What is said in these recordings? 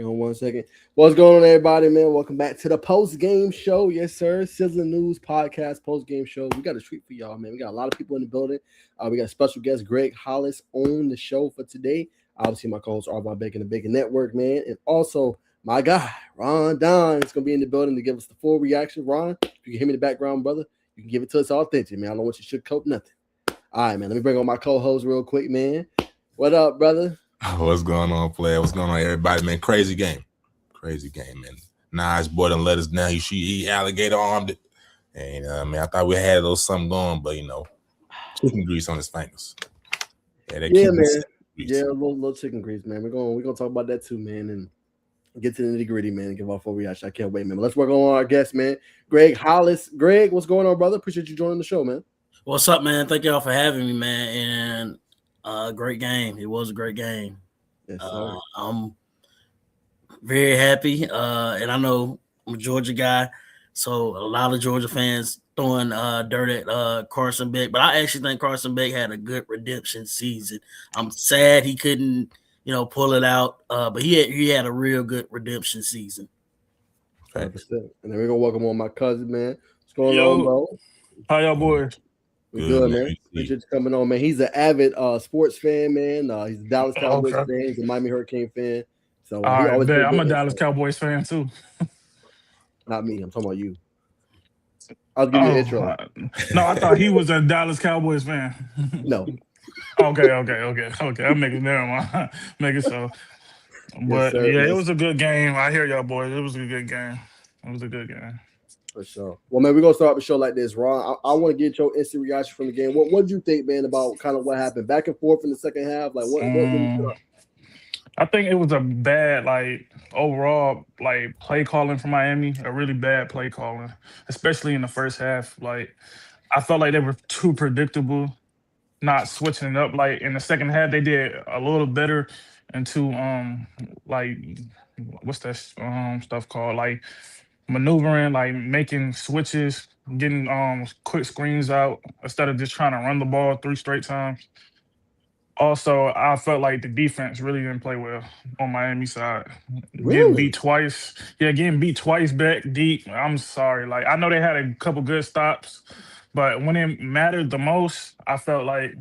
One second. What's going on, everybody, man? Welcome back to the post game show. Yes, sir. Sizzling News Podcast post game show. We got a treat for y'all, man. We got a lot of people in the building. We got a special guest, Greg Hollis, on the show for today. Obviously, my co-host, Arbon Bacon, the Bacon Network, man. And also, my guy, Ron Don, is going to be in the building to give us the full reaction. Ron, if you can hear me in the background, brother, you can give it to us authentic, man. I don't want you to sugarcoat nothing. All right, man. Let me bring on my co-host real quick, man. What up, brother? What's going on, player? What's going on, everybody, man? Crazy game, man. Nas boy done let us down. He alligator armed it, and man, I thought we had a little something going, but chicken grease on his fingers. Yeah, man. Yeah, a little chicken grease, man. We're gonna talk about that too, man, and get to the nitty gritty, man. And give our full reaction. I can't wait, man. But let's work on our guest, man. Greg Hollis. Greg, what's going on, brother? Appreciate you joining the show, man. What's up, man? Thank y'all for having me, man. And great game. It was a great game. Yes, sir. I'm very happy. And I know I'm a Georgia guy, so a lot of Georgia fans throwing dirt at Carson Beck. But I actually think Carson Beck had a good redemption season. I'm sad he couldn't, pull it out. But he had a real good redemption season. 100%. And then we're gonna welcome on my cousin, man. What's going on, bro? How y'all boys? We're good, man. Appreciate you coming on, man. He's an avid sports fan, man. He's a Dallas Cowboys fan. He's a Miami Hurricane fan. So I'm a Dallas Cowboys fan too. Not me. I'm talking about you. I'll give you an intro. No, I thought he was a Dallas Cowboys fan. No. Okay. I'm making making so. But yes, it was a good game. I hear y'all boys. It was a good game. For sure. Well, man, we're gonna start the show like this, Ron. I want to get your instant reaction from the game. What do you think, man, about kind of what happened back and forth in the second half? Like, what I think it was a bad, overall, play calling for Miami. A really bad play calling, especially in the first half. I felt like they were too predictable, not switching it up. In the second half, they did a little better into what's that stuff called? Maneuvering, making switches, getting quick screens out instead of just trying to run the ball 3 straight times. Also, I felt like the defense really didn't play well on Miami side. Really? Getting beat twice. Yeah, getting beat twice back deep. I'm sorry. I know they had a couple good stops, but when it mattered the most, I felt like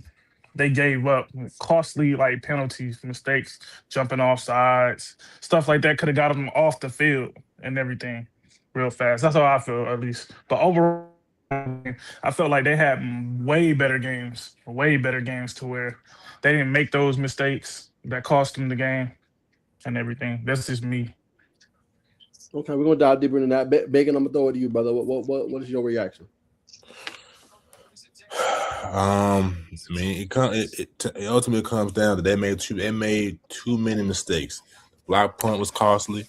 they gave up costly penalties, mistakes, jumping off sides, stuff like that could have got them off the field and everything real fast. That's how I feel, at least. But overall, I felt like they had way better games to where they didn't make those mistakes that cost them the game and everything. That's just me. Okay, we're gonna dive deeper into that. Bacon, I'm gonna throw it to you, brother. What is your reaction? It ultimately comes down to they made too many mistakes. The block punt was costly.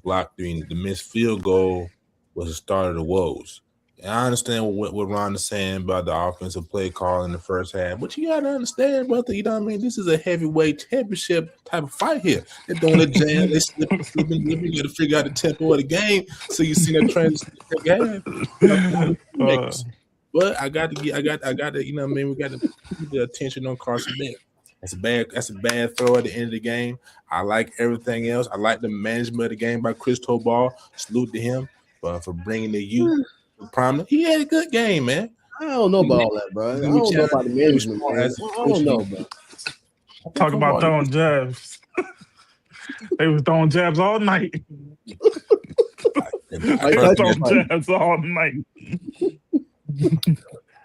The missed field goal was the start of the woes. And I understand what Ron is saying about the offensive play call in the first half, but you got to understand, brother, this is a heavyweight championship type of fight here. They're doing a jam, they slipping. You got to figure out the tempo of the game so you see that transition half. But I got to, we got to keep the attention on Carson Beck. That's a bad throw at the end of the game. I like everything else. I like the management of the game by Chris Tobal. Salute to him for bringing the youth to prominence. He had a good game, man. I don't know about all that, bro. I don't know about the management. I don't know, bro. Talk about throwing jabs. They was throwing jabs all night. Throwing jabs all night.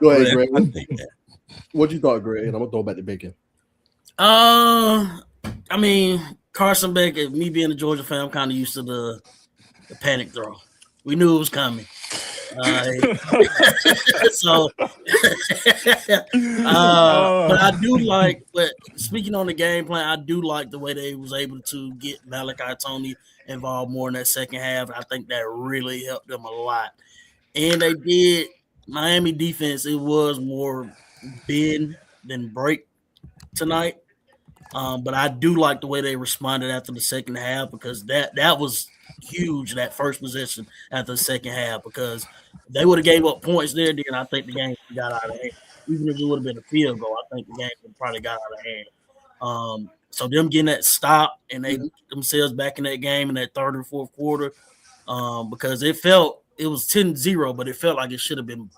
Go ahead, Greg. What you thought, Greg? And I'm gonna throw back to Bacon. Carson Beck, me being a Georgia fan, I'm kind of used to the panic throw. We knew it was coming. But I do but speaking on the game plan, I do like the way they was able to get Malachi Tony involved more in that second half. I think that really helped them a lot. And they did Miami defense, it was more bend than break tonight. But I do like the way they responded after the second half because that was huge, that first possession after the second half, because if they would have gave up points there, then I think the game got out of hand. Even if it would have been a field goal, I think the game would probably got out of hand. So them getting that stop and they themselves back in that game in that third and fourth quarter, because it was 10-0, but it felt like it should have been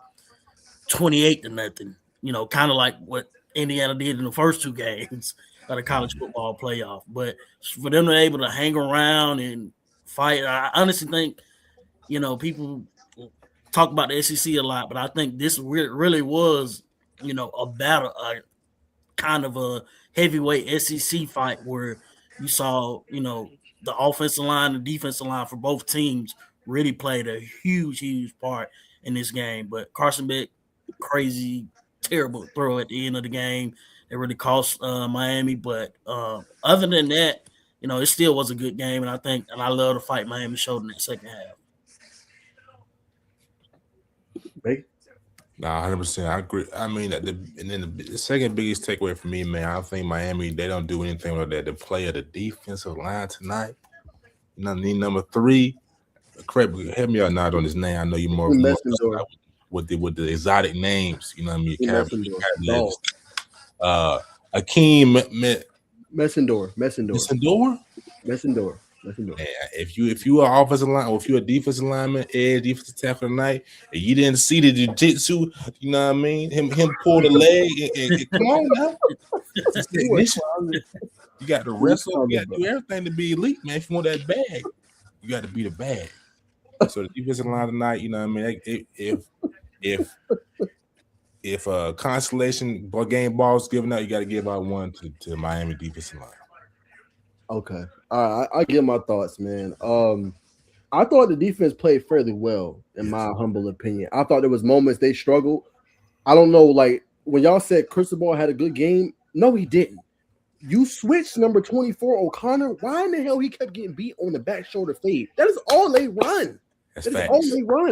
28-0. Kind of like what Indiana did in the first two games of the college football playoff. But for them to be able to hang around and fight, I honestly think, people talk about the SEC a lot, but I think this really was, a battle, kind of a heavyweight SEC fight where you saw, the offensive line and defensive line for both teams really played a huge, huge part in this game. But Carson Beck, crazy, terrible throw at the end of the game. It really cost Miami. But other than that, it still was a good game. And I love the fight Miami showed in that second half. Nah, 100%. I agree. I mean, the second biggest takeaway for me, man, I think Miami, they don't do anything with that. The play of the defensive line tonight. Need number 3. Correct, help me out now on his name. I know you're more with the exotic names. You know what I mean? Akeem Messendor. Man, if you are offensive line or if you're a defensive lineman, defensive tackle tonight, and you didn't see the jiu-jitsu, you know what I mean? Him pull the leg and come on now. You got to wrestle, you got to do everything to be elite, man. If you want that bag, you got to be the bag. So the defensive line tonight, you know what I mean? If a constellation game ball is given out, you got to give out one to the Miami defensive line. Okay. All right. I give my thoughts, man. I thought the defense played fairly well, in my humble opinion. I thought there was moments they struggled. I don't know, like when y'all said Cristobal had a good game. No, he didn't. You switched number 24, O'Connor. Why in the hell he kept getting beat on the back shoulder fade? That is all they run.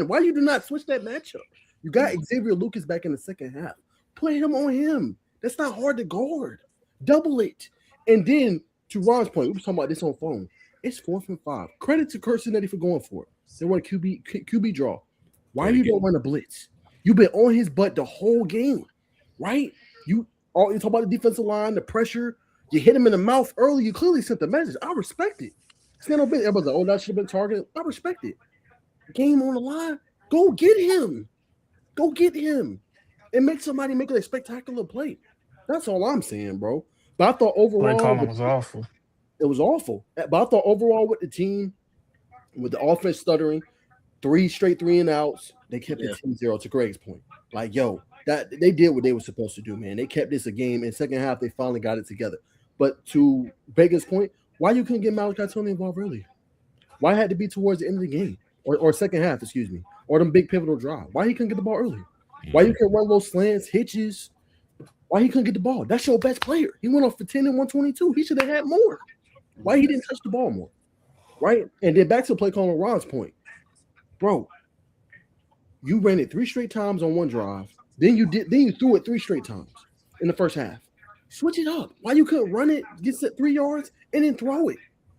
Why you do not switch that matchup? You got Xavier Lucas back in the second half. Put him on him. That's not hard to guard. Double it. And then, to Ron's point, we were talking about this on phone. It's 4th and 5. Credit to Cincinnati for going for it. They want a QB draw. Why you don't run a blitz? You've been on his butt the whole game, right? You talk about the defensive line, the pressure. You hit him in the mouth early. You clearly sent the message. I respect it. Stand up, everybody's like, that should have been targeted. I respect it. Game on the line. Go get him. And make somebody make a spectacular play. That's all I'm saying, bro. But I thought overall it was awful. It was awful. But I thought overall with the team, with the offense stuttering, 3 straight 3-and-outs, they kept it 10-0 to Greg's point. Like, that they did what they were supposed to do, man. They kept this a game. In second half, they finally got it together. But to Baker's point, why you couldn't get Malachi Tony involved earlier? Why it had to be towards the end of the game? Or second half, excuse me. Or them big pivotal drive. Why he couldn't get the ball earlier? Why you can't run those slants, hitches? Why he couldn't get the ball? That's your best player. He went off for 10 and 122. He should have had more. Why he didn't touch the ball more? Right? And then back to play calling Ron's point. Bro, you ran it 3 straight times on one drive. Then you threw it 3 straight times in the first half. Switch it up. Why you couldn't run it, get set 3 yards, and then throw it?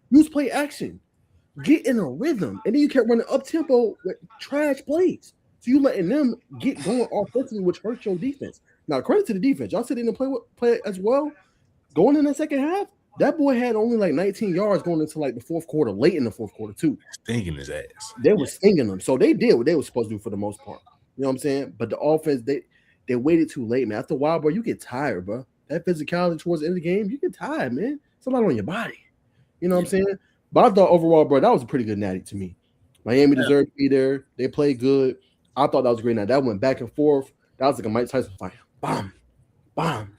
Use play action. Get in a rhythm. And then you kept running up tempo with trash plays. So you letting them get going offensively, which hurts your defense. Now, credit to the defense. Y'all said they didn't play as well. Going in the second half, that boy had only like 19 yards going into like the fourth quarter, late in the fourth quarter, too. Stinging his ass. They were stinging them. So they did what they were supposed to do for the most part. You know what I'm saying? But the offense, they waited too late, man. After a while, bro, you get tired, bro. That physicality towards the end of the game, you get tired, man. It's a lot on your body. You know what I'm saying? But I thought overall, bro, that was a pretty good natty to me. Miami deserved to be there. They played good. I thought that was a great night. That went back and forth. That was like a Mike Tyson fight. Bomb, bomb,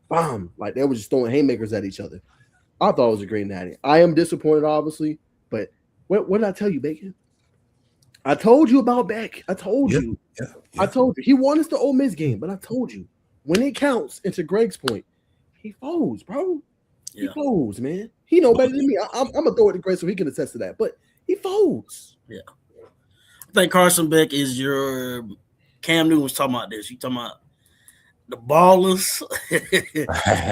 bomb. Like they were just throwing haymakers at each other. I thought it was a great natty. I am disappointed, obviously, but what did I tell you, Bacon? I told you about Beck. I told you. Yeah. I told you. He won us the Ole Miss game, but I told you. When it counts, and to Greg's point, he folds, bro. He folds, man. He know better than me. I'm going to throw it to Greg so he can attest to that, but he folds. Yeah. I think Carson Beck is your Cam Newton was talking about this. You talking about the ballers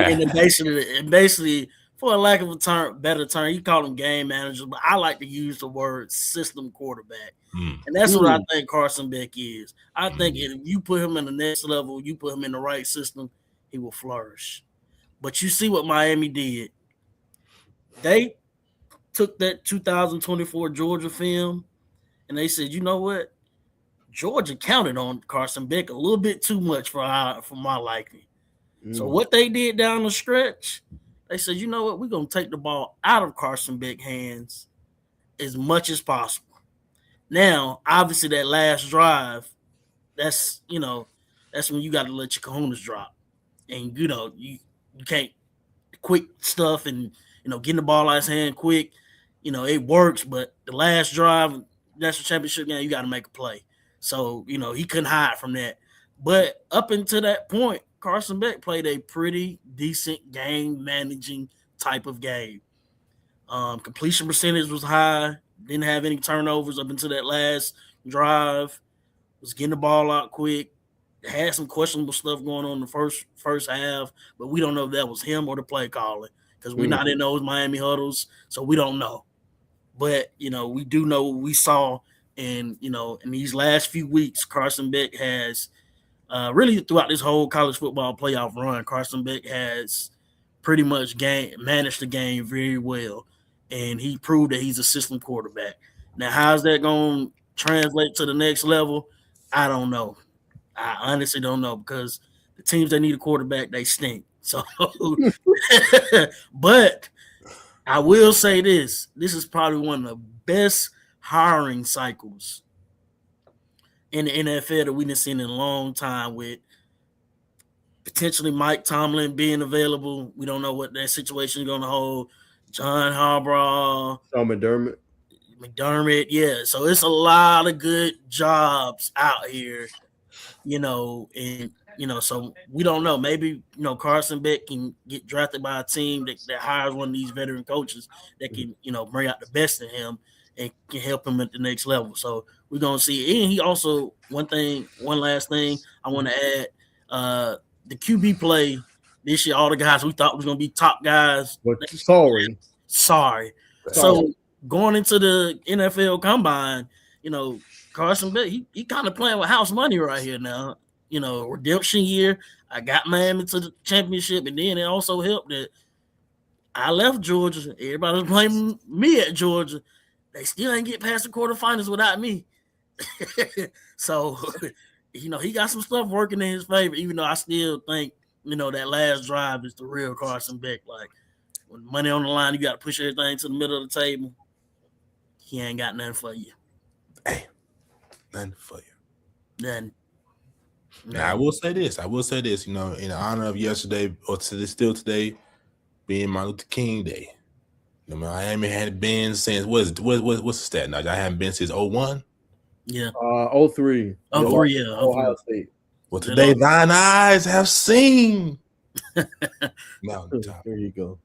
and basically for a lack of a better term, you call them game managers, but I like to use the word system quarterback. And that's what I think Carson Beck is. I think if you put him in the next level, you put him in the right system, he will flourish. But you see what Miami did. They took that 2024 Georgia film and they said, you know what? Georgia counted on Carson Beck a little bit too much for my liking. So what they did down the stretch, they said, you know what? We're going to take the ball out of Carson Beck's hands as much as possible. Now, obviously, that last drive, that's when you got to let your cojones drop. And, you can't quick stuff and, getting the ball out of his hand quick, it works. But the last drive, national championship game, you got to make a play. So, he couldn't hide from that. But up until that point, Carson Beck played a pretty decent game managing type of game. Completion percentage was high. Didn't have any turnovers up until that last drive. Was getting the ball out quick. Had some questionable stuff going on in the first half, but we don't know if that was him or the play calling because we're not in those Miami huddles, so we don't know. But we do know what we saw, and in these last few weeks, Carson Beck has really throughout this whole college football playoff run, Carson Beck has pretty much managed the game very well. And he proved that he's a system quarterback. Now, how's that going to translate to the next level? I don't know. I honestly don't know because the teams that need a quarterback, they stink. So, but I will say this. This is probably one of the best hiring cycles in the NFL that we've seen in a long time with potentially Mike Tomlin being available. We don't know what that situation is going to hold. John Harbaugh, McDermott, yeah. So it's a lot of good jobs out here, and so we don't know. Maybe Carson Beck can get drafted by a team that hires one of these veteran coaches that can bring out the best in him and can help him at the next level. So we're gonna see. And he also one last thing I want to add: the QB play. This year, all the guys we thought was going to be top guys. Sorry. So going into the NFL Combine, Carson Beck, he kind of playing with house money right here now. Redemption year. I got Miami to the championship, and then it also helped that I left Georgia. Everybody was blaming me at Georgia. They still ain't get past the quarterfinals without me. So, he got some stuff working in his favor, even though I still think that last drive is the real Carson Beck. Like, when money on the line, you got to push everything to the middle of the table. He ain't got nothing for you. Hey, nothing for you. Nothing. Now, I will say this, in honor of yesterday, or still today, being Martin Luther King Day. Miami hadn't been since, what's the stat now? I haven't been since 01? Yeah. 03. 03, yeah. Ohio State. Well, today thine eyes have seen. Mountain top. There you go.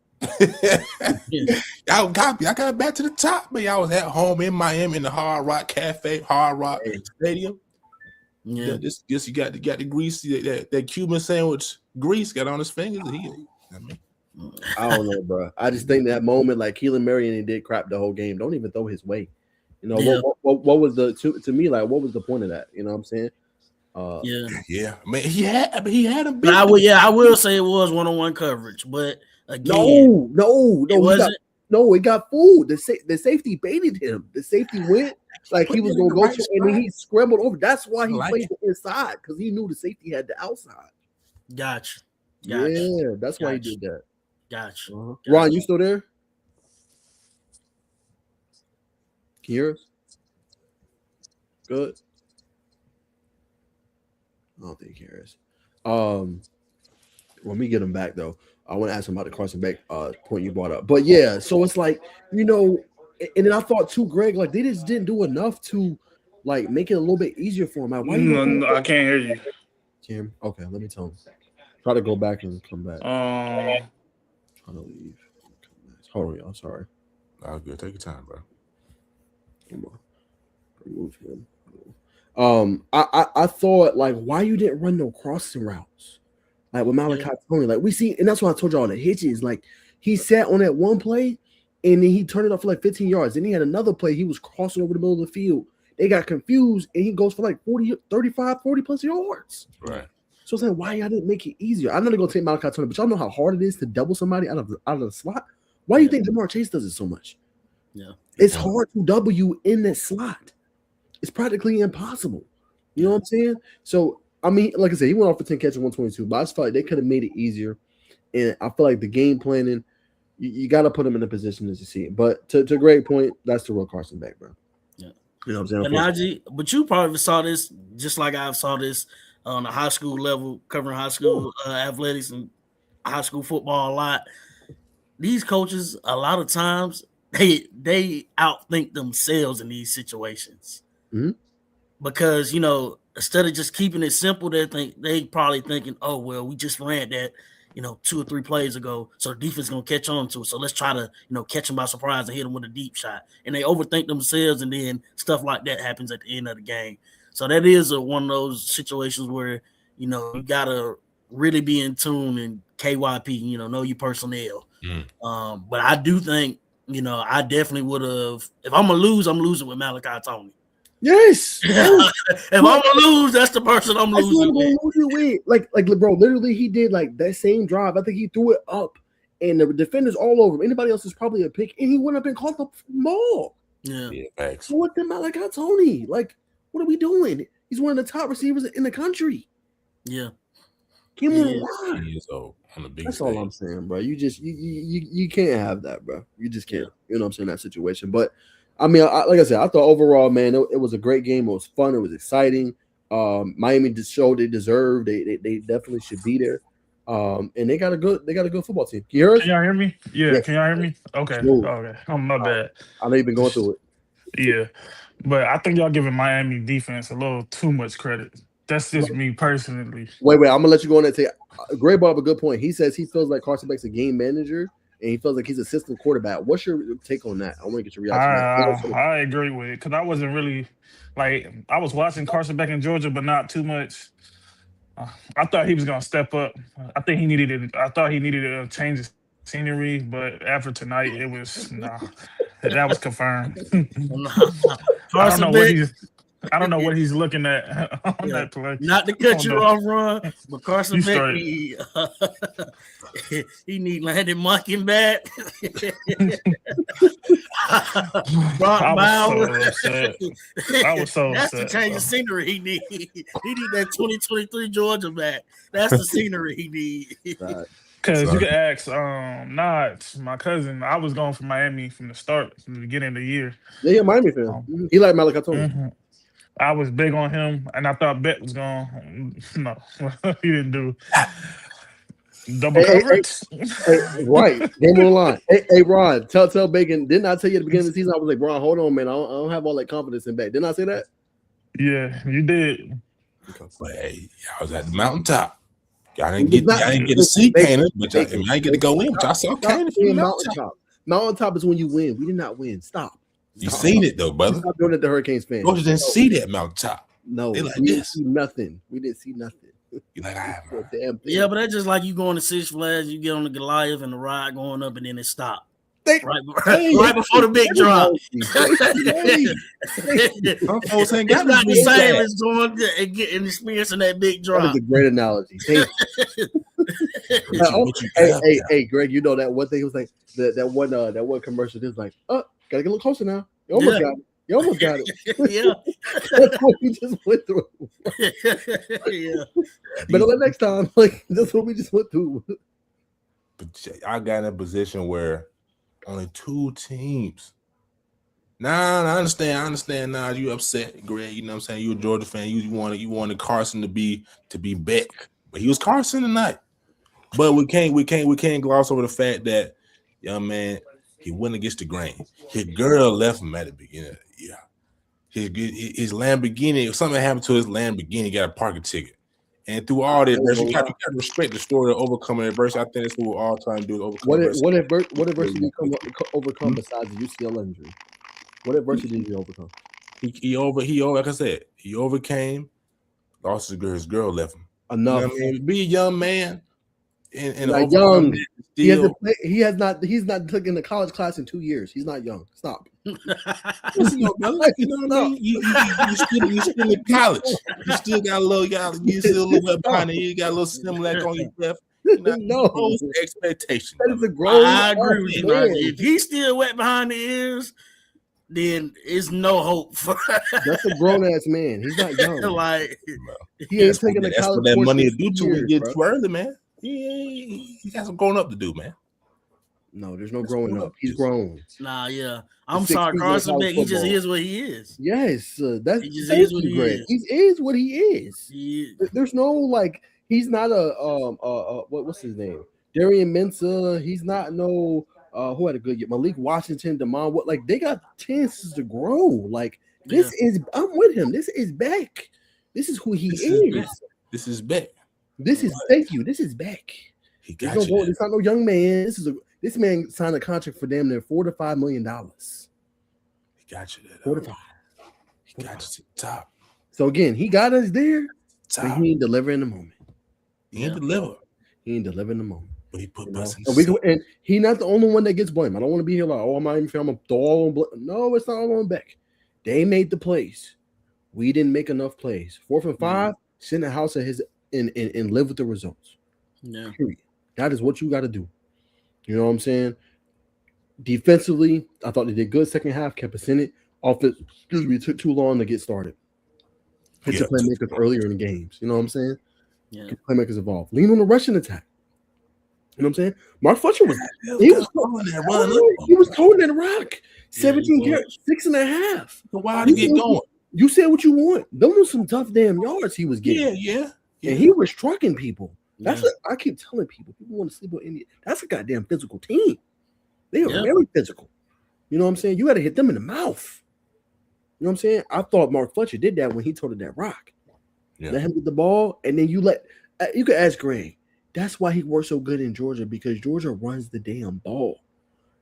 Y'all got me. I got back to the top, man. Y'all was at home in Miami in the Hard Rock Cafe, Hard Rock Stadium. Yeah. This you got the grease, that Cuban sandwich grease got on his fingers. I don't know, bro. I just think that moment, like Keelan Marion did crap the whole game. Don't even throw his way. What was to me, like, what was the point of that? You know what I'm saying? Yeah. I mean, he had a big. I will say it was one-on-one coverage, but again, no, it wasn't. It got fooled. The safety baited him. The safety went like he was gonna go to, and then he scrambled over. That's why he played the inside, because he knew the safety had the outside. Gotcha. Yeah, that's why he did that. Gotcha. Ron, you still there? Can you hear us? Good. I don't think he hears us. When we get him back, though, I want to ask him about the Carson Beck point you brought up. But yeah, so it's like, and then I thought too, Greg, like they just didn't do enough to like make it a little bit easier for him. Like, why no, I can't hear you. Kim, okay, let me tell him. Try to go back and come back. Try to leave. Hold on, y'all. Sorry. All good. Take your time, bro. Come on. Remove him. I thought, like, why you didn't run no crossing routes, like with Malachi Tony, like we see, and that's why I told y'all the hitches. Like he sat on that one play, and then he turned it up for like 15 yards. Then he had another play. He was crossing over the middle of the field. They got confused, and he goes for like 35, 40 plus yards. Right. So I'm saying, why y'all didn't make it easier? I know they're gonna take Malachi Tony, but y'all know how hard it is to double somebody out of the slot. Why do you think Jamar Chase does it so much? Yeah. It's hard to W in that slot. It's practically impossible. You know what I'm saying? So, I mean, like I said, he went off for 10 catches, 122, but I just felt like they could have made it easier. And I feel like the game planning, you got to put him in a position as you see it. But to a great point, that's the real Carson back, bro. Yeah. You know what I'm saying? Najee, but you probably saw this just like I saw this on the high school level, covering high school athletics and high school football a lot. These coaches, a lot of times, they outthink themselves in these situations. Mm-hmm. Because, instead of just keeping it simple, they probably thinking, oh, well, we just ran that, 2 or 3 plays ago, so the defense is going to catch on to it. So let's try to, catch them by surprise and hit them with a deep shot. And they overthink themselves, and then stuff like that happens at the end of the game. So that is one of those situations where, you got to really be in tune and KYP, know your personnel. But I do think, I definitely would have, if I'm going to lose, I'm losing with Malachi Tony. Yes. If I'm gonna lose, that's the person I'm losing with. Like, bro, literally, he did like that same drive. I think he threw it up, and the defenders all over him. Anybody else is probably a pick, and he went up and caught the ball. Yeah, thanks. So what the Malachi Tony? Like, what are we doing? He's one of the top receivers in the country. Yeah, Give him a lot. On the big That's stage. all I'm saying, bro. You just you can't have that, bro. You just can't. You know what I'm saying? That situation, but. I mean, like I said, I thought overall, man, it was a great game. It was fun. It was exciting. Miami just showed they deserve. They definitely should be there. And they got a good football team. Can you hear us? Can y'all hear me? Yeah. Can y'all hear me? Okay. Smooth. Okay. Oh, my bad. I know you've been going through it. Yeah, but I think y'all giving Miami defense a little too much credit. That's just me personally. Wait. I'm gonna let you go on and say. Gray brought up a good point. He says he feels like Carson Beck's a game manager. And he feels like he's assistant quarterback. What's your take on that? I want to get your reaction. I agree with it because I wasn't really I was watching Carson Beck in Georgia, but not too much. I thought he was gonna step up. I thought he needed to change his scenery, but after tonight, it was that was confirmed. I don't know what he's looking at on that play. Not to cut you off, Ron, but Carson Beck, he need Landon Munkin back. I was so That's upset. the change of scenery he need. He need that 2023 Georgia back. That's the scenery he need. Because you can ask Nod, my cousin. I was going for Miami from the beginning of the year. Yeah, Miami fan. He liked Malachi Tony. Mm-hmm. I was big on him, and I thought Bet was going. No, he didn't do double coverage. Right, game on the line. Hey, Ron, tell Bacon. Didn't I tell you at the beginning of the season? I was like, Ron, hold on, man. I don't have all that confidence in Beck. Didn't I say that? Yeah, you did. But hey, y'all was at the mountaintop. Y'all didn't get a seat painted, but y'all ain't get to go in. But y'all saw Kane from the mountaintop. Mountaintop is when you win. We did not win. Stop. You seen it though, brother. Stop doing it to Hurricanes fans. Georgia didn't see that mountaintop. No, they like we this. Didn't see nothing. We didn't see nothing. You like I have. Yeah, but that's just like you going to Six Flags, you get on the Goliath and the ride going up, and then it stopped. Right before the big drop. It's not the same as going and getting experiencing that big drop. That was a great analogy. Hey, Greg, you know that one thing was like that one commercial. Is like, gotta get a little closer now. You almost got it. You almost got it. Yeah, that's what we just went through. Yeah, but the next time, like that's what we just went through. But I got in a position where only 2 teams. Nah, I understand. Nah, you upset, Greg. You know what I'm saying? You a Georgia fan. You wanted Carson to be Beck, but he was Carson tonight. But we can't gloss over the fact that young man, he went against the grain. His girl left him at the beginning. Yeah, his Lamborghini. Something happened to his Lamborghini. He got a parking ticket. And through all that, you got to respect the story of overcoming adversity. I think that's what we're all trying to do. Overcome what adversity did you overcome besides the UCL injury? What adversity did you overcome? He like I said, he overcame. Lost his girl left him. Enough. You know what I mean? Be a young man and not young. He's not taking a college class in 2 years. He's not young. Stop. You know what I mean? You still in college. You still got a little, you still a little bit behind it. You got a little Similac on your left. No. Expectation. That is a grown. I agree with you, man. Najee. If he's still wet behind the ears, then it's no hope for. That's a grown ass man. He's not young. Like he ain't taking the That's college what that course money in to do 2 till we years, get bro. too early, man. He got some growing up to do, man. No, there's no growing up. He's grown. Nah, yeah. I'm The sorry, 60s Carson of Beck. He just football. is what he is. Yes, that's He just thank is what you, he Greg. is. He is what he is. He, There's no like. He's not a what's his name? Darian Mensah. He's not no who had a good year. Malik Washington, Damon. What like they got chances to grow. Like this is. I'm with him. This is Beck. This is who he is. This is Beck. This is thank you. This is Beck. He got you. It's not no young man. This man signed a contract for damn near $4 to $5 million. He got you there. 4 to 5. He got you to the top. So again, he got us there, but Top. he ain't delivering the moment. He ain't deliver. He ain't delivering the moment. But he put You know? us in And he not the only one that gets blamed. I don't want to be here like, oh, I'm not even I'm gonna throw all on blame. No, it's not all on Beck. They made the plays. We didn't make enough plays. 4th and 5, sit in the house of his and live with the results. yeah. Period. That is what you got to do. You know what I'm saying? Defensively, I thought they did good second half, kept us in it. Offense, it took too long to get started. Hit the playmakers earlier in the games. You know what I'm saying? Yeah. Get playmakers involved. Lean on the rushing attack. You know what I'm saying? Mark Fletcher was he was towing that rock. 17 carries, 6.5. So why did he get going? You said what you want. Those were some tough damn yards he was getting. Yeah. And he was trucking people. That's what I keep telling people. People want to sleep on India. That's a goddamn physical team. They are very physical. You know what I'm saying? You got to hit them in the mouth. You know what I'm saying? I thought Mark Fletcher did that when he toted that rock. Yeah. Let him get the ball, and then you could ask Greg. That's why he works so good in Georgia, because Georgia runs the damn ball.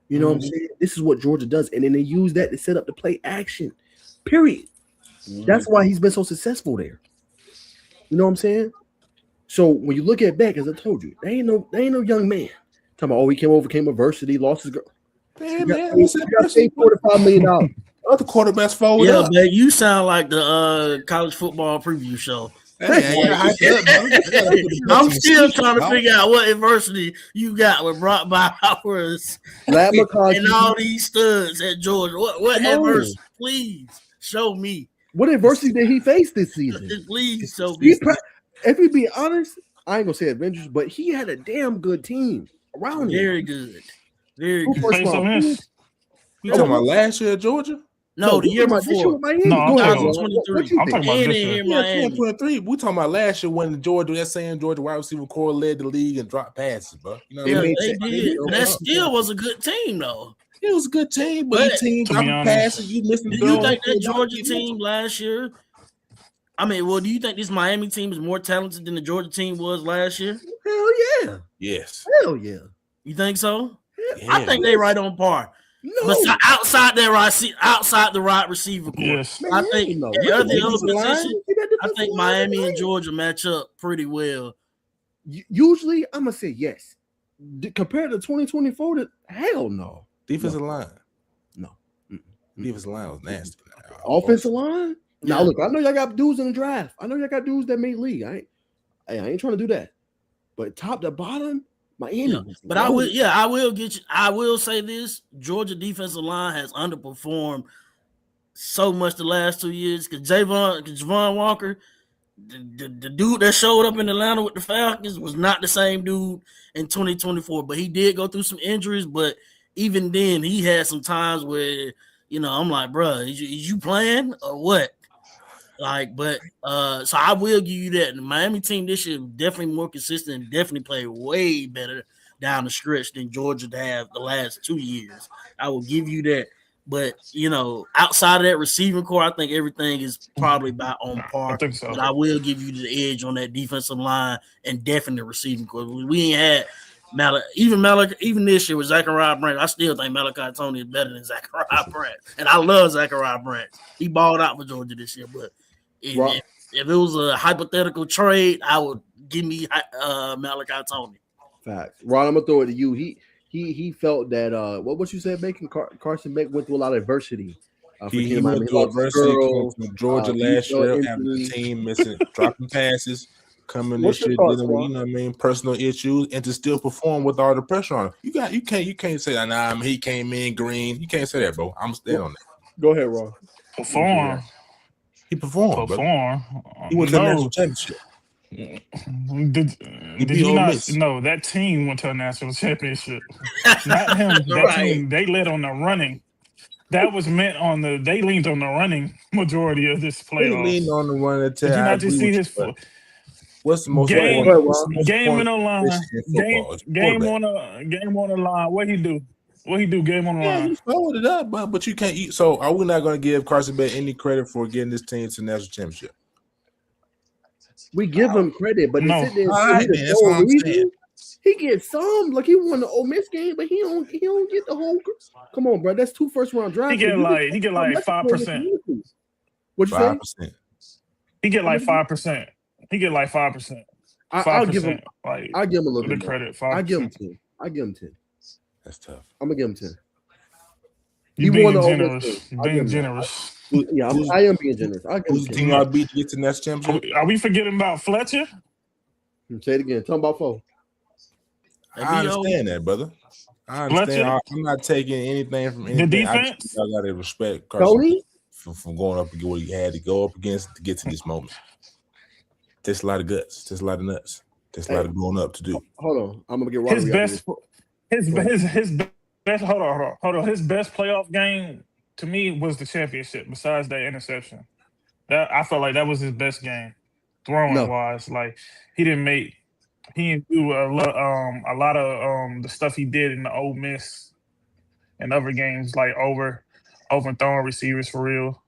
You know what I'm saying? This is what Georgia does. And then they use that to set up the play action. Period. That's why he's been so successful there. You know what I'm saying? So when you look at Beck, as I told you, they ain't no young man. Talking about, he overcame adversity, lost his girl. Man, he got paid $4 to $5 million. Other quarterbacks forward. Yeah, man, you sound like the college football preview show. I'm still trying to figure out what adversity you got with Brock Bowers and all these studs at Georgia. What adversity? Please show me. What adversity did he face this season? Please show me. If we be honest, I ain't gonna say Avengers, but he had a damn good team around him. Very good. Very good. You talking about last year at Georgia? No, the year before. No, 2023. I'm talking about this year. Yeah, 2023. We talking about last year when that same Georgia wide receiver core led the league and dropped passes, bro. You know what I mean? They did. That still was a good team, though. It was a good team, but the team dropping passes. You listen. Do you think that Georgia team last year? I mean, well, do you think this Miami team is more talented than the Georgia team was last year? Hell yeah. Yes. Hell yeah. You think so? Yeah. I think they right on par. No. But outside the right receiver core. Yes. I think the other position, I think Miami and Georgia match up pretty well. Usually, I'm gonna say yes. Compared to 2024, hell no. Defensive line. No. Defensive line was nasty. Offensive line? Now look, I know y'all got dudes in the draft. I know y'all got dudes that made league. I ain't trying to do that. But top to bottom, Miami. But I will get you. I will say this: Georgia defensive line has underperformed so much the last 2 years because Javon Walker, the dude that showed up in Atlanta with the Falcons, was not the same dude in 2024. But he did go through some injuries. But even then, he had some times where I'm like, bro, is you playing or what? So I will give you that. The Miami team this year definitely more consistent and definitely played way better down the stretch than Georgia have the last 2 years. I will give you that. But, outside of that receiving core, I think everything is probably about on par. I think so. But I will give you the edge on that defensive line and definitely the receiving core. We ain't had even this year with Zachariah Branch, I still think Malachi Tony is better than Zachariah Branch. And I love Zachariah Branch. He balled out for Georgia this year, but if it was a hypothetical trade, I would give me Malachi Tony. Facts. Ron, I'm gonna throw it to you. He felt that what you said, Bacon Carson Beck went through a lot of adversity. He went through adversity from Georgia last year, having the team missing, dropping passes, coming What's this your year thoughts, dealing with, Ron? you know what I mean, personal issues, and to still perform with all the pressure on him. You can't say that. Nah, he came in green. You can't say that, bro. I'm staying on that. Go ahead, Ron. Perform. He performed, brother. Perform. He went to the No. national championship. Did beat you Ole not? Miss. No, that team went to a national championship. Not him. That Right. team, they led on the running. That was meant on the. They leaned on the running majority of this He playoffs. leaned on the one that Did you I not just agree see with his you, but what's the most game? important? What's the most Game in important the line. position in football? It's Game on the line. What he do? What he do? Game on the Yeah, line. he followed it up, but you can't eat. So are we not going to give Carson Beck any credit for getting this team to the national championship? We give him credit, but No. to sit there and All say right, he the man, that's sole what I'm reason, saying. he gets some. Like he won the Ole Miss game, but he don't get the whole. Come on, bro. That's 2 first-round drafts. He get like 5%. What you say? 5%. He get like 5%. He get like 5%. I'll give him. Like I'll give him a little the bit more. credit. 5%. I give him 10. I give him 10. That's tough. I'm gonna give him 10. You He won being the Ole Miss generous. game. I'll Being give him that. generous. Yeah, I am being generous. I'll give him Who's the 10. team y'all beat to get to the national championship? Are we forgetting about Fletcher? Say it again. Talking about 4. I understand that, brother. I understand. Fletcher? I'm not taking anything from anything. defense? I got to respect Carson Tony? from going up against what he had to go up against to get to this moment. Takes a lot of guts. Takes a lot of nuts. Takes a lot of growing up to do. Hold on. I'm gonna get Roderick. His best. Hold on. His best playoff game to me was the championship. Besides that interception, that I felt like that was his best game, throwing wise. Like he didn't do a lot of the stuff he did in the Ole Miss and other games, like overthrowing receivers for real.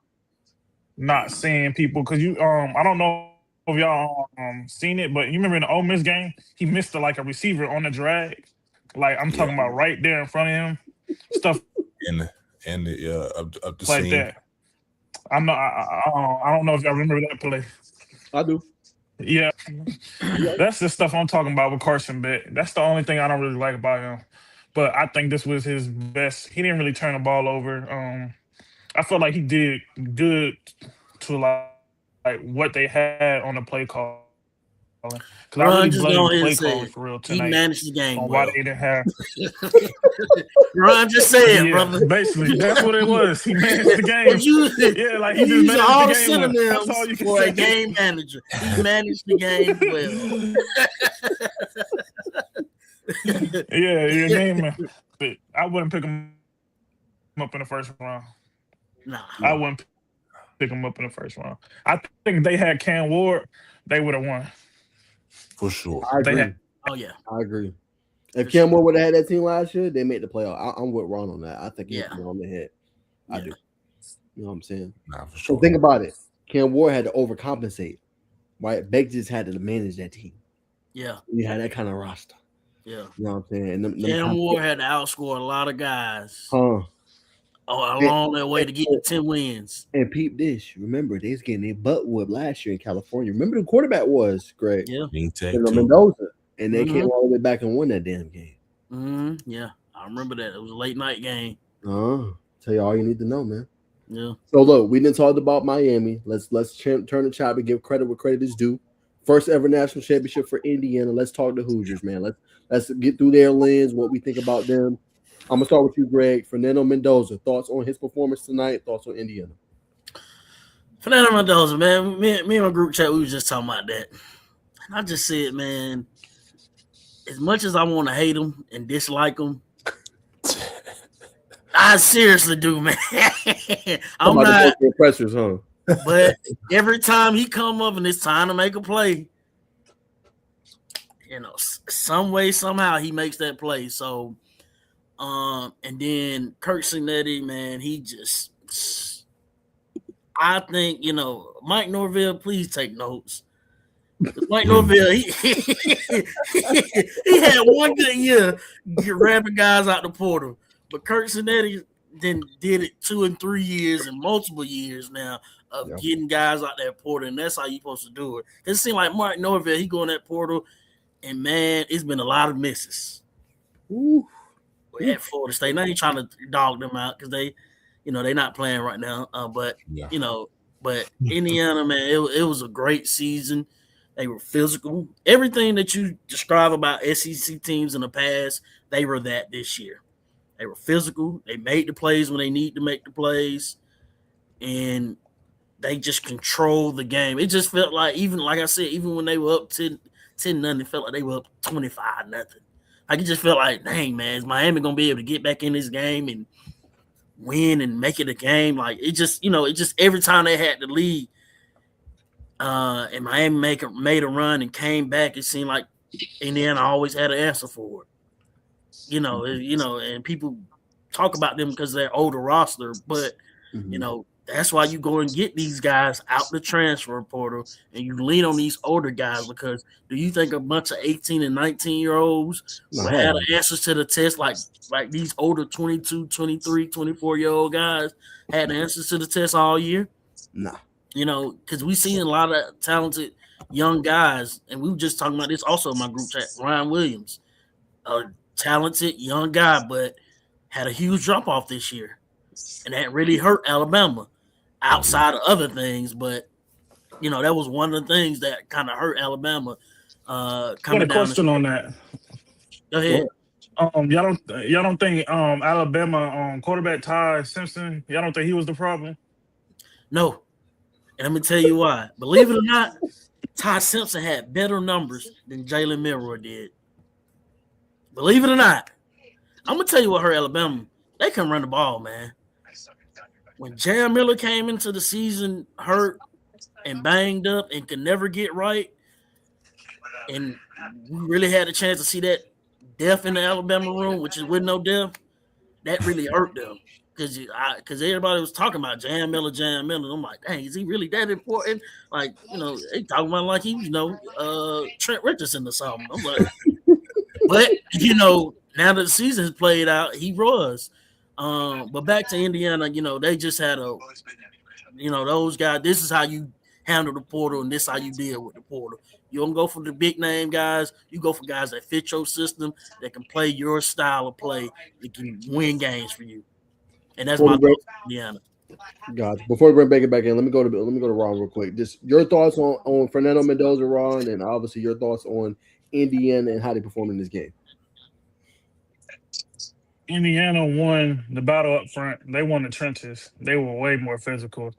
Not seeing people because I don't know if y'all seen it, but you remember in the Ole Miss game, he missed a receiver on the drag. Like I'm talking about right there in front of him, stuff and the up the like scene. that. I don't know if y'all remember that play. I do. Yeah, that's the stuff I'm talking about with Carson Beck. That's the only thing I don't really like about him. But I think this was his best. He didn't really turn the ball over. I felt like he did good to like what they had on the play call. Because I really blame play calling for real tonight. He managed the game on well. why they didn't have. Ron just said, brother. Basically, that's what it was. He managed the game. Like he just managed all the the game. synonyms That's all you can for say. a game manager. He managed the game well. Yeah, game man. But I wouldn't pick him up in the first round. Nah, I wouldn't pick him up in the first round. I think if they had Cam Ward, they would have won. For sure. I agree. I agree. If Cam Ward would have had that team last year, they made the playoff. I'm with Ron on that. I think he's on the head. I do. You know what I'm saying? Nah, for sure. So think about it. Cam Ward had to overcompensate, right? Beck just had to manage that team. Yeah. You had that kind of roster. Yeah. You know what I'm saying? And Cam Ward had to outscore a lot of guys. Along their way to get the 10 wins. And peep this. Remember, they was getting their butt whooped last year in California. Remember who the quarterback was, Greg? Yeah. Mendoza. And they came all the way back and won that damn game. Yeah. I remember that. It was a late night game. Tell you all you need to know, man. Yeah. So look, we didn't talk about Miami. Let's turn the chop and give credit where credit is due. First ever national championship for Indiana. Let's talk the Hoosiers, man. Let's get through their lens, what we think about them. I'm gonna start with you, Greg. Fernando Mendoza. Thoughts on his performance tonight? Thoughts on Indiana? Fernando Mendoza, man. Me and my group chat, we was just talking about that. And I just said, man, as much as I want to hate him and dislike him, I seriously do, man. I'm not pressures, huh? But every time he come up and it's time to make a play, some way, somehow he makes that play. So, and then Kirk Cinetti, man, he just, I think, Mike Norvell, please take notes. Mike Norvell, he had one good year grabbing guys out the portal, but Kirk Cinetti then did it 2 and 3 years and multiple years now of getting guys out that portal, and that's how you're supposed to do it. It seemed like Mike Norvell, he go in that portal, and man, it's been a lot of misses. Ooh. At Florida State. Now you're trying to dog them out because they, they're not playing right now. But Indiana, man, it was a great season. They were physical. Everything that you describe about SEC teams in the past, they were that this year. They were physical. They made the plays when they need to make the plays, and they just controlled the game. It just felt like, even like I said, even when they were up 10-0, it felt like they were up 25-0. Like, it just felt like, dang, man, is Miami gonna be able to get back in this game and win and make it a game? Like, it just every time they had the lead, and Miami made a run and came back, it seemed like Indiana always had an answer for it. And people talk about them because they're older roster, but that's why you go and get these guys out the transfer portal and you lean on these older guys, because do you think a bunch of 18 and 19-year-olds will have the answers to the test like these older 22, 23, 24-year-old guys had the answers to the test all year? Nah. Because we seen a lot of talented young guys, and we were just talking about this also in my group chat. Ryan Williams, a talented young guy, but had a huge drop-off this year, and that really hurt Alabama. Outside of other things, but that was one of the things that kind of hurt Alabama. Got a question on that. Go ahead. Y'all don't think Alabama quarterback Ty Simpson, y'all don't think he was the problem? No, and let me tell you why. Believe it or not, Ty Simpson had better numbers than Jalen Milroy did. Believe it or not, I'm gonna tell you what hurt Alabama. They couldn't run the ball, man. When Jaron Miller came into the season hurt and banged up and could never get right, and we really had a chance to see that depth in the Alabama room, which is with no depth, that really hurt them. Because everybody was talking about Jaron Miller. I'm like, dang, is he really that important? Like, they talking about like he was, Trent Richardson or something. I'm like, but, now that the season has played out, he was. But back to Indiana, they just had those guys. This is how you handle the portal, and this is how you deal with the portal. You don't go for the big name guys. You go for guys that fit your system, that can play your style of play, that can win games for you. And that's my thoughts on Indiana. Gotcha. Before we bring Baker back in, let me go to Ron real quick. Just your thoughts on Fernando Mendoza, Ron, and obviously your thoughts on Indiana and how they perform in this game. Indiana won the battle up front. They won the trenches. They were way more physical,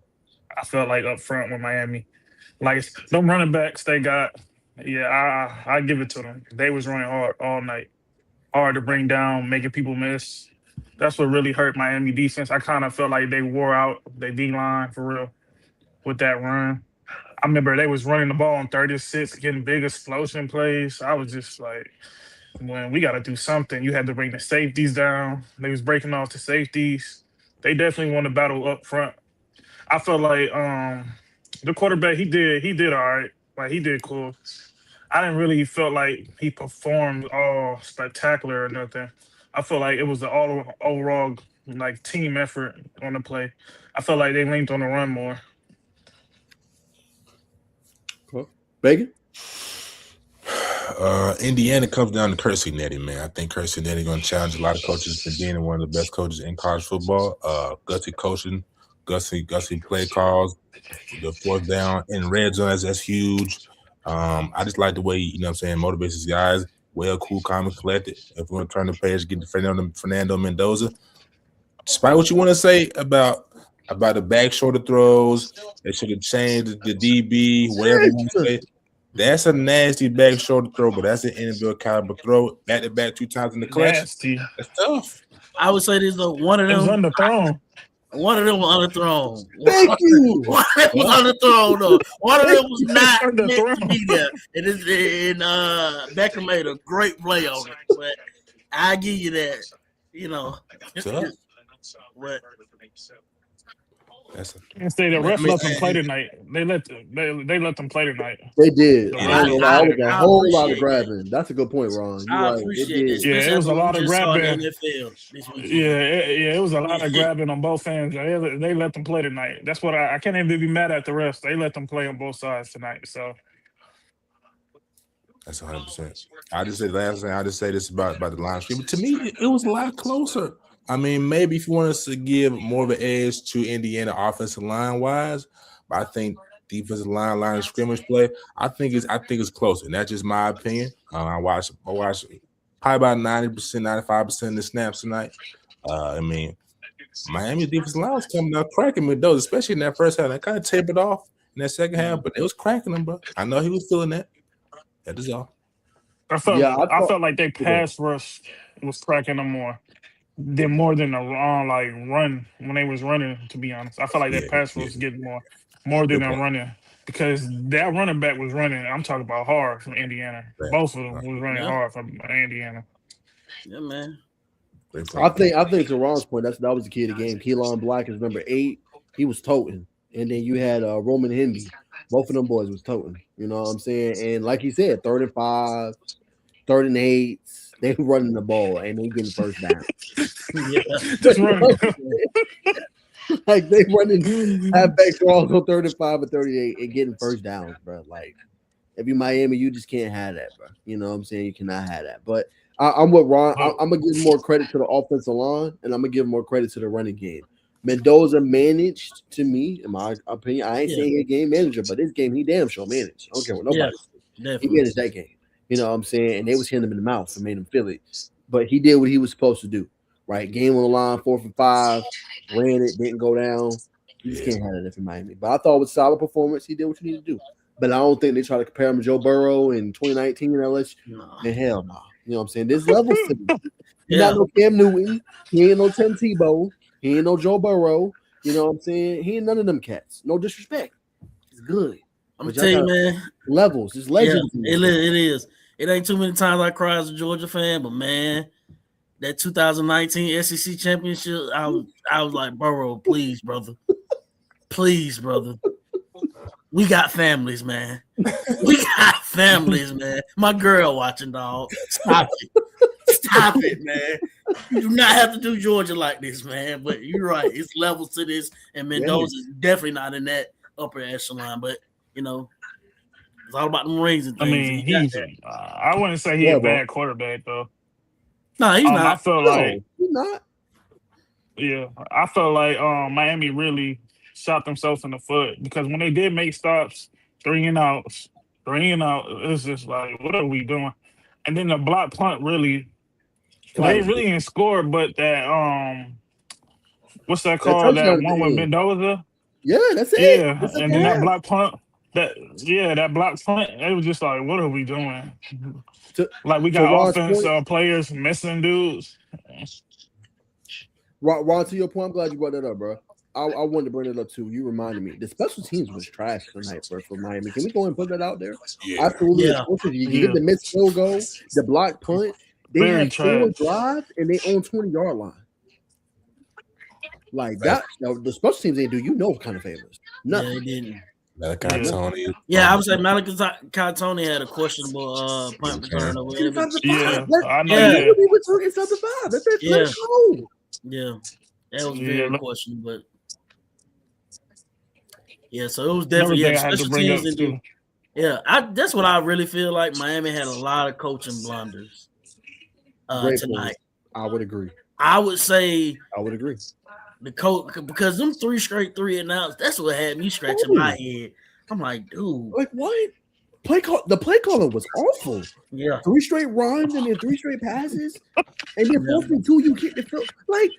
I felt like, up front with Miami. Like, them running backs they got, I give it to them. They was running hard all night. Hard to bring down, making people miss. That's what really hurt Miami defense. I kind of felt like they wore out their D-line for real with that run. I remember they was running the ball on 36, getting big explosion plays. I was just like, when we got to do something, you had to bring the safeties down. They was breaking off the safeties. They definitely won the battle up front. I felt like the quarterback, he did all right. Like, he did cool. I didn't really feel like he performed all spectacular or nothing. I felt like it was the overall like team effort on the play. I felt like they leaned on the run more. Cool. Bacon? Indiana comes down to Curt Cignetti, man. I think Curt Cignetti going to challenge a lot of coaches for being one of the best coaches in college football. Gutsy coaching, gutsy play calls, the fourth down in red zone, that's huge. I just like the way, motivates his guys. Well, cool, calm, and collected. If we want to turn the page, get to Fernando Mendoza. Despite what you want to say about the back shoulder throws, they should have changed the DB, whatever you want to say. That's a nasty back shoulder throw, but that's an NFL caliber throw. Back to back 2 times in the clutch. Nasty. That's tough. I would say there's one of them. It was underthrown. One of them was underthrown. Thank you. One of them was underthrown, though. One of them was not meant to be there. And Becker made a great play on it. But I give you that, Tough. But And say the refs let them play tonight. They let them play tonight. They did. Yeah, I was a whole lot of appreciate grabbing. That's a good point, Ron. You're I right. appreciate it. Yeah, it was a lot of grabbing. Yeah, It was a lot of grabbing on both ends. They let them play tonight. That's what I can't even be mad at the refs. They let them play on both sides tonight. So that's 100%. I just say last thing. I just say this about the line stream. But to me, it was a lot closer. I mean, maybe if you want us to give more of an edge to Indiana offensive line wise, but I think defensive line of scrimmage play, I think it's close, and that's just my opinion. I watched probably about 90%, 95% of the snaps tonight. I mean, Miami defensive line was coming out cracking with those, especially in that first half. They kind of tapered off in that second half, but it was cracking them, bro. I know he was feeling that. That is all. I felt like they pass rush was cracking them more than the run when they was running. To be honest, I felt like that pass rush was getting more than them running because that running back was running. I'm talking about hard from Indiana. Right. Both of them was running hard from Indiana. Yeah, man. I think to Ron's point, that was the key of the game. Keelan Black is number 8. He was toting, and then you had Roman Hindy. Both of them boys was toting. You know what I'm saying? And like he said, 3rd and 5, 3rd and 8. They running the ball and they getting first down. Just running. Like they running halfback draws on 3rd and 5 and 38 and getting first downs, bro. Like if you Miami, you just can't have that, bro. You know what I'm saying? You cannot have that. But I'm with Ron. I'm gonna give more credit to the offensive line, and I'm gonna give more credit to the running game. Mendoza managed, to me, in my opinion. I ain't saying he a game manager, but this game he damn sure managed. I don't care what nobody says. He managed that game. You know what I'm saying? And they was hitting him in the mouth and made him feel it. But he did what he was supposed to do. Right? Game on the line, 4 for 5, ran it, didn't go down. You just can't have that for Miami. But I thought with solid performance, he did what you need to do. But I don't think they try to compare him to Joe Burrow in 2019 in LSU. Man, hell no. You know what I'm saying? There's levels to me. He's not no Cam Newton. He ain't no Tim Tebow. He ain't no Joe Burrow. You know what I'm saying? He ain't none of them cats. No disrespect. It's good. I'm going to tell you, man. Levels. It's legend. Yeah, it is. It ain't too many times I cry as a Georgia fan, but, man, that 2019 SEC championship, I was like, Burrow, please, brother. Please, brother. We got families, man. We got families, man. My girl watching, dog. Stop it. Stop it, man. You do not have to do Georgia like this, man. But you're right. It's levels to this, and Mendoza is definitely not in that upper echelon. But, you know, it's all about them rings and things. I mean, I wouldn't say he's a bad quarterback, though. No, he's not. I feel like he's not. Yeah, I felt like Miami really shot themselves in the foot because when they did make stops, 3 and outs, it's just like, what are we doing? And then the block punt really, they really didn't score, but that what's that called? That one with Mendoza. Yeah, that's it. Yeah, and then that block punt. That block punt. It was just like, what are we doing? Like we got offense players missing dudes. Ron, to your point, I'm glad you brought that up, bro. I wanted to bring it up too. You reminded me. The special teams was trash tonight for Miami. Can we go and put that out there? Yeah. Absolutely. Yeah. You get the missed field goal, the block punt. They had 4 drives and they own 20-yard line. Like that. Now, the special teams ain't do you no kind of favors. Nothing. Yeah, they didn't. Malachi Tony. Yeah, I would say Malachi Tony had a questionable punt return over there. Yeah, I know. Yeah, we were talking 7-5. Let's go. Yeah, that was very questionable, but yeah, so it was definitely special teams didn't do. Yeah, that's what I really feel like. Miami had a lot of coaching blunders tonight. I would agree. I would agree. The coach, because them 3 straight 3 and outs, that's what had me scratching my head. I'm like, dude, like what? The play caller was awful. Yeah, 3 straight runs and then 3 straight passes, and then 4th and 2 you kick the field. Like,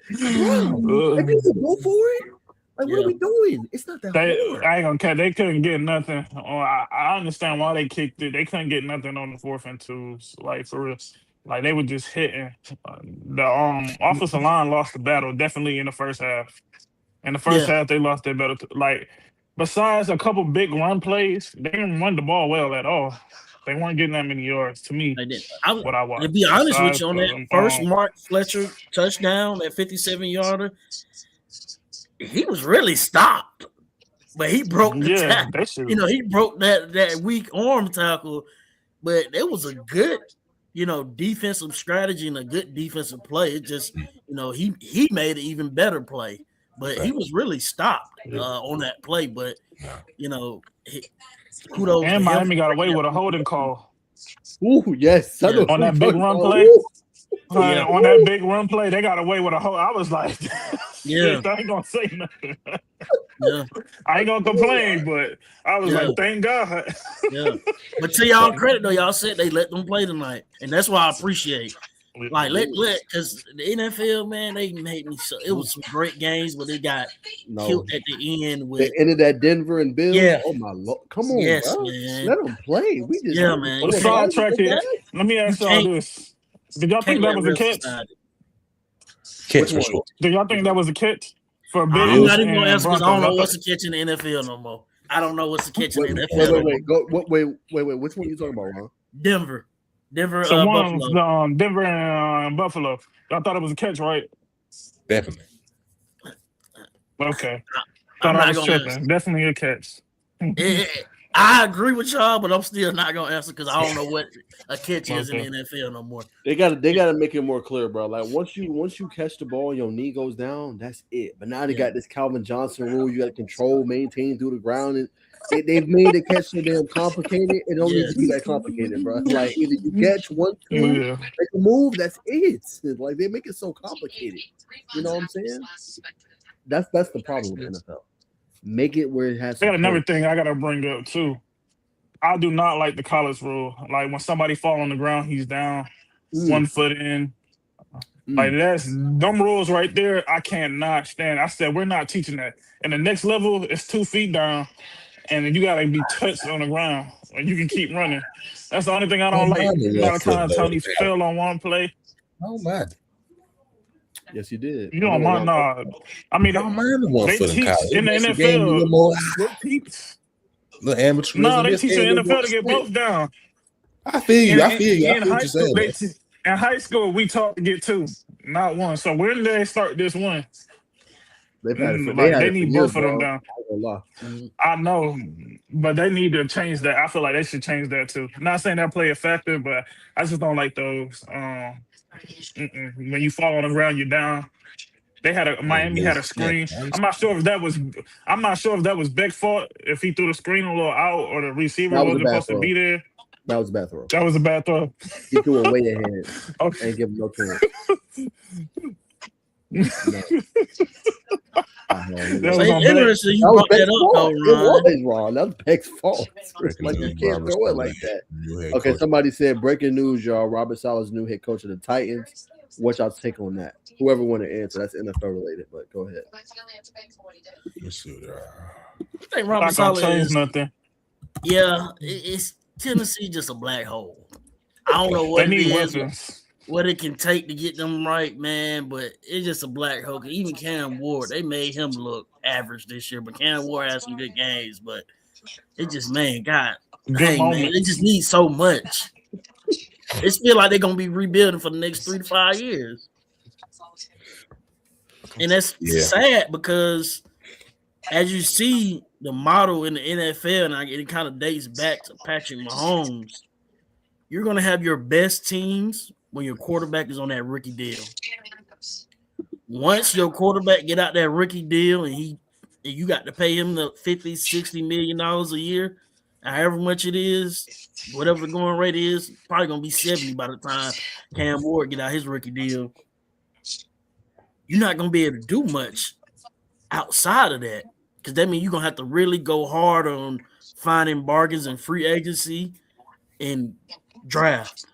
bro, if you could go for it, like what are we doing? It's not that hard. I ain't gonna catch. They couldn't get nothing. I understand why they kicked it. They couldn't get nothing on the 4th and 2s. Like for real. Like they were just hitting. The offensive line lost the battle definitely in the first half. In the first half, they lost their battle. Like besides a couple big run plays, they didn't run the ball well at all. They weren't getting that many yards to me. They didn't. What I watched. To be honest with you, on that first Mark Fletcher touchdown, that 57-yarder, he was really stopped, but he broke the tackle. You know, he broke that weak arm tackle, but it was a good, defensive strategy and a good defensive play. It just, he made an even better play, but he was really stopped on that play. But kudos. And Miami got away with a holding call. Ooh, yes, on that big run play. On that big run play, they got away with a hold. I was like, Yeah. I ain't gonna say nothing. Yeah. I ain't gonna complain, but I was like, thank God. Yeah. But to y'all credit though, y'all said they let them play tonight, and that's why I appreciate. Like because the NFL, man, they made me so. It was some great games, but they got killed at the end with the end of that Denver and Bills. Yeah. Oh my Lord, come on, Yes, bro. man. Let them play. We just man. Well, sidetrack it. Let me ask y'all this: did y'all think that was a catch? Catch for sure. Do y'all think that was a catch for I'm Bills not even gonna and answer because I don't know Broncos? what's a catch in the NFL no more. I don't know what's a catch in the NFL. Wait. Which one are you talking about, Ron? Denver, So one, Buffalo. Denver and Buffalo. I thought it was a catch, right? Definitely. Okay. I'm Thought I not was gonna tripping. Definitely a catch. I agree with y'all, but I'm still not gonna answer because I don't know what a catch is in the NFL no more. They gotta make it more clear, bro. Like once you catch the ball, your knee goes down, that's it. But now they got this Calvin Johnson rule. You got to control, maintain through the ground, and they've made the catch so damn complicated. It don't need to be that complicated, bro. Like either you catch 1, 2, make a move, that's it. Like they make it so complicated. You know what I'm saying? That's the problem with the NFL. Make it where it has. I got another thing I gotta bring up too. I do not like the college rule. Like when somebody fall on the ground, he's down, 1 foot in. Like that's them rules right there. I cannot stand. I said we're not teaching that. And the next level is 2 feet down, and then you gotta be touched on the ground, and you can keep running. That's the only thing I don't like. A lot of times Tony fell on one play. Oh my. Yes, you did. You don't mind? No, I mean they teach in the NFL. They teach. The amateur. No, they teach in the NFL to get both down. I feel you. I feel you. In high school, in high school, we taught to get 2, not 1. So when did they start this one? They need both of them down. I know, but they need to change that. I feel like they should change that too. I'm not saying that play effective, but I just don't like those. When you fall on the ground, you're down. They had Miami had a screen. I'm not sure if that was Beck's fault if he threw the screen a little out or the receiver wasn't supposed to be there. That was a bad throw. That was a bad throw. He threw it way ahead. Okay. And give him no chance. That was interesting. You brought that up, though, Ron. It was wrong. That was Beck's fault. Like you can't throw it like that. Okay, somebody said breaking news, y'all. Robert Saleh's new head coach of the Titans. What y'all take on that? Whoever want to answer, that's NFL related, but go ahead. I think Robert Saleh is nothing. Yeah, it's Tennessee just a black hole. I don't know what they need weapons. What it can take to get them right, man, but it's just a black hole. Even Cam Ward, they made him look average this year, but Cam Ward had some good games, but it just, man, God, dang, man, they just need so much. It feel like they're gonna be rebuilding for the next 3 to 5 years, and that's sad because, as you see, the model in the NFL, and it kind of dates back to Patrick Mahomes. You're gonna have your best teams when your quarterback is on that rookie deal. Once your quarterback get out that rookie deal, and you got to pay him the $50-60 million a year. However much it is, whatever the going rate is, probably gonna be 70 by the time Cam Ward get out his rookie deal. You're not gonna be able to do much outside of that, because that means you're gonna have to really go hard on finding bargains in free agency and draft.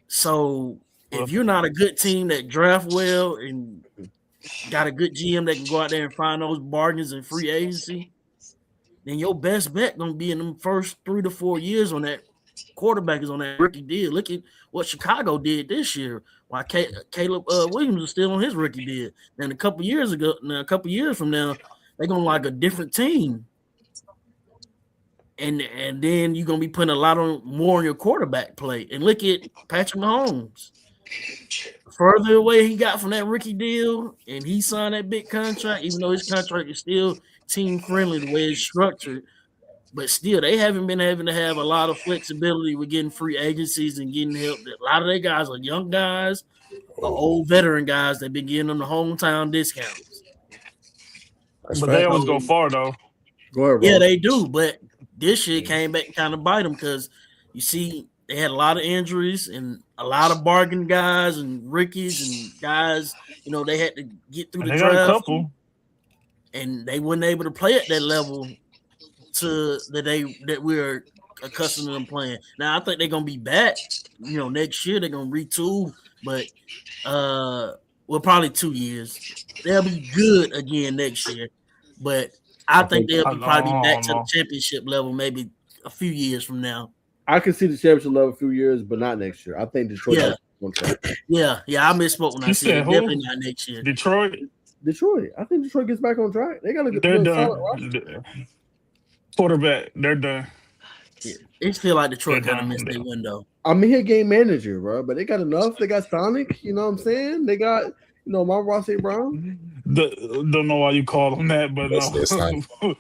So if you're not a good team that draft well and got a good GM that can go out there and find those bargains in free agency, then your best bet gonna be in them first 3 to 4 years on that quarterback is on that rookie deal. Look at what Chicago did this year. Why Caleb Williams is still on his rookie deal. And a couple years from now, they're gonna like a different team. And then you're gonna be putting a lot more on your quarterback play. And look at Patrick Mahomes. Further away he got from that rookie deal, and he signed that big contract, even though his contract is still team friendly the way it's structured, but still they haven't been having to have a lot of flexibility with getting free agencies and getting help. A lot of their guys are young guys or old veteran guys that been getting them the hometown discounts. But they always go far though. Go ahead, yeah, they do, but this shit came back and kind of bite them because you see they had a lot of injuries, and a lot of bargain guys and rookies and guys. They had to get through the They got a draft, couple. and they weren't able to play at that level that we're accustomed to them playing. Now I think they're gonna be back. Next year they're gonna retool, but probably 2 years. They'll be good again next year, but I think they'll probably be back to the championship level maybe a few years from now. I can see the championship level a few years, but not next year. I think Detroit. Yeah. I misspoke when I said definitely not next year. Detroit. I think Detroit gets back on track. They got a good solid quarterback. They're done. Yeah. It feel like Detroit kind of missed their window. I mean, he a game manager, bro, but they got enough. They got Sonic. You know what I'm saying? They got my Ross Brown. Don't know why you call him that, but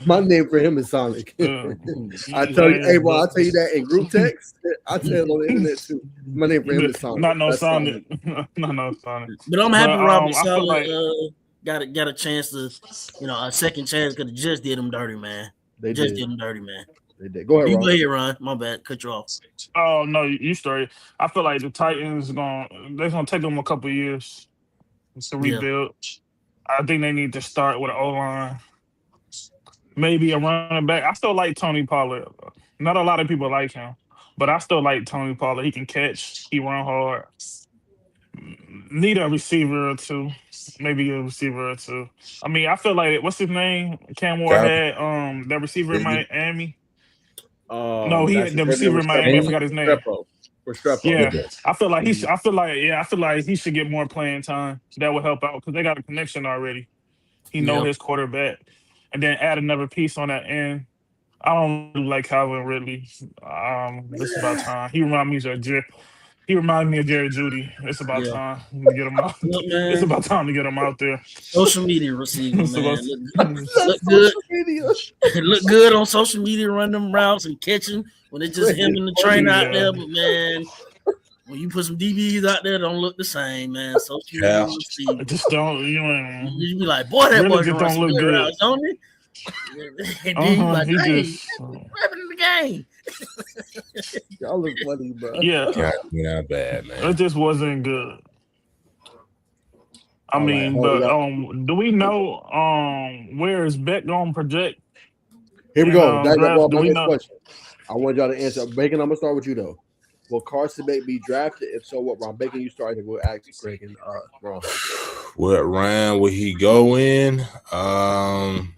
my name for him is Sonic. I tell you, hey, bro, I tell you that in group text. I tell you on the internet too. My name for him is Sonic. Not no Sonic. Not Sonic. But I'm happy Robert Saleh got a chance to, a second chance because they just did him dirty, man. They did him dirty, man. They did. Go ahead, Ron. Go ahead, Ron. My bad. Cut you off. Oh no, you straight. I feel like the Titans they're gonna take them a couple of years to rebuild. I think they need to start with an O-line, maybe a running back. I still like Tony Pollard. Not a lot of people like him, but I still like Tony Pollard. He can catch. He run hard. Need a receiver or two. Maybe a receiver or two. I mean, I feel like what's his name? Cam Ward had that receiver in Miami. No, the receiver in Miami. I forgot his name. Restrepo. Yeah, I feel like he should get more playing time. That would help out because they got a connection already. He know his quarterback, and then add another piece on that end. I don't really like Calvin Ridley. It's about time. He reminds me of Jerry Jeudy. It's about time to get him out. It's about time to get him out there. Social media receiver, man. Look good. Look good on social media, run them routes and catching when it's just him and the train out there. But man, when you put some DBs out there, don't look the same, man. Social media receiver. Just don't. You be like, boy, that really boy just don't look good, routes, don't he? And then you like, hey, what happened in the game? Y'all look funny, bro. Yeah, not bad, man. It just wasn't good. I mean, but do we know where is Beck gonna project? Here we go. That's my next question. I want y'all to answer. Bacon, I'm gonna start with you though. Will Carson Beck be drafted? If so, what round? Bacon, you started. We'll ask Greg and Ron. What round will he go in? I'm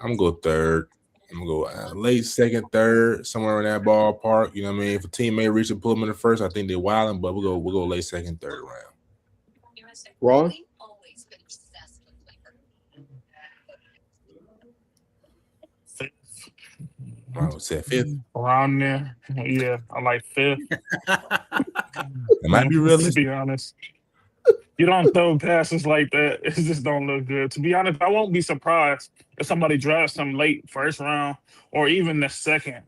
gonna go third. I'm gonna go late second, third, somewhere in that ballpark. You know what I mean? If a team may reach and pull him in the first, I think they're wilding, but we'll go late second, third round. Ron? Ron said fifth. Around there. Yeah, I like fifth. It might be realistic. To be honest. You don't throw passes like that. It just don't look good. To be honest, I won't be surprised if somebody drafts him late first round or even the second.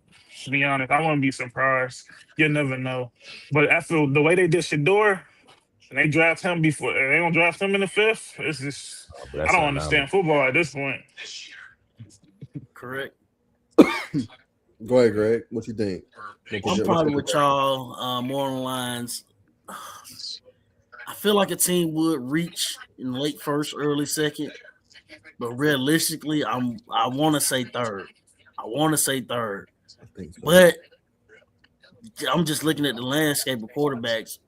To be honest, I wouldn't be surprised. You never know. But after the way they did Shador, and they draft him before they don't draft him in the fifth, it's just I don't understand football at this point. Correct. Go ahead, Greg. What you think? I'm probably with y'all more on the lines. I feel like a team would reach in late first, early second, but realistically, I want to say third. I think so. But I'm just looking at the landscape of quarterbacks.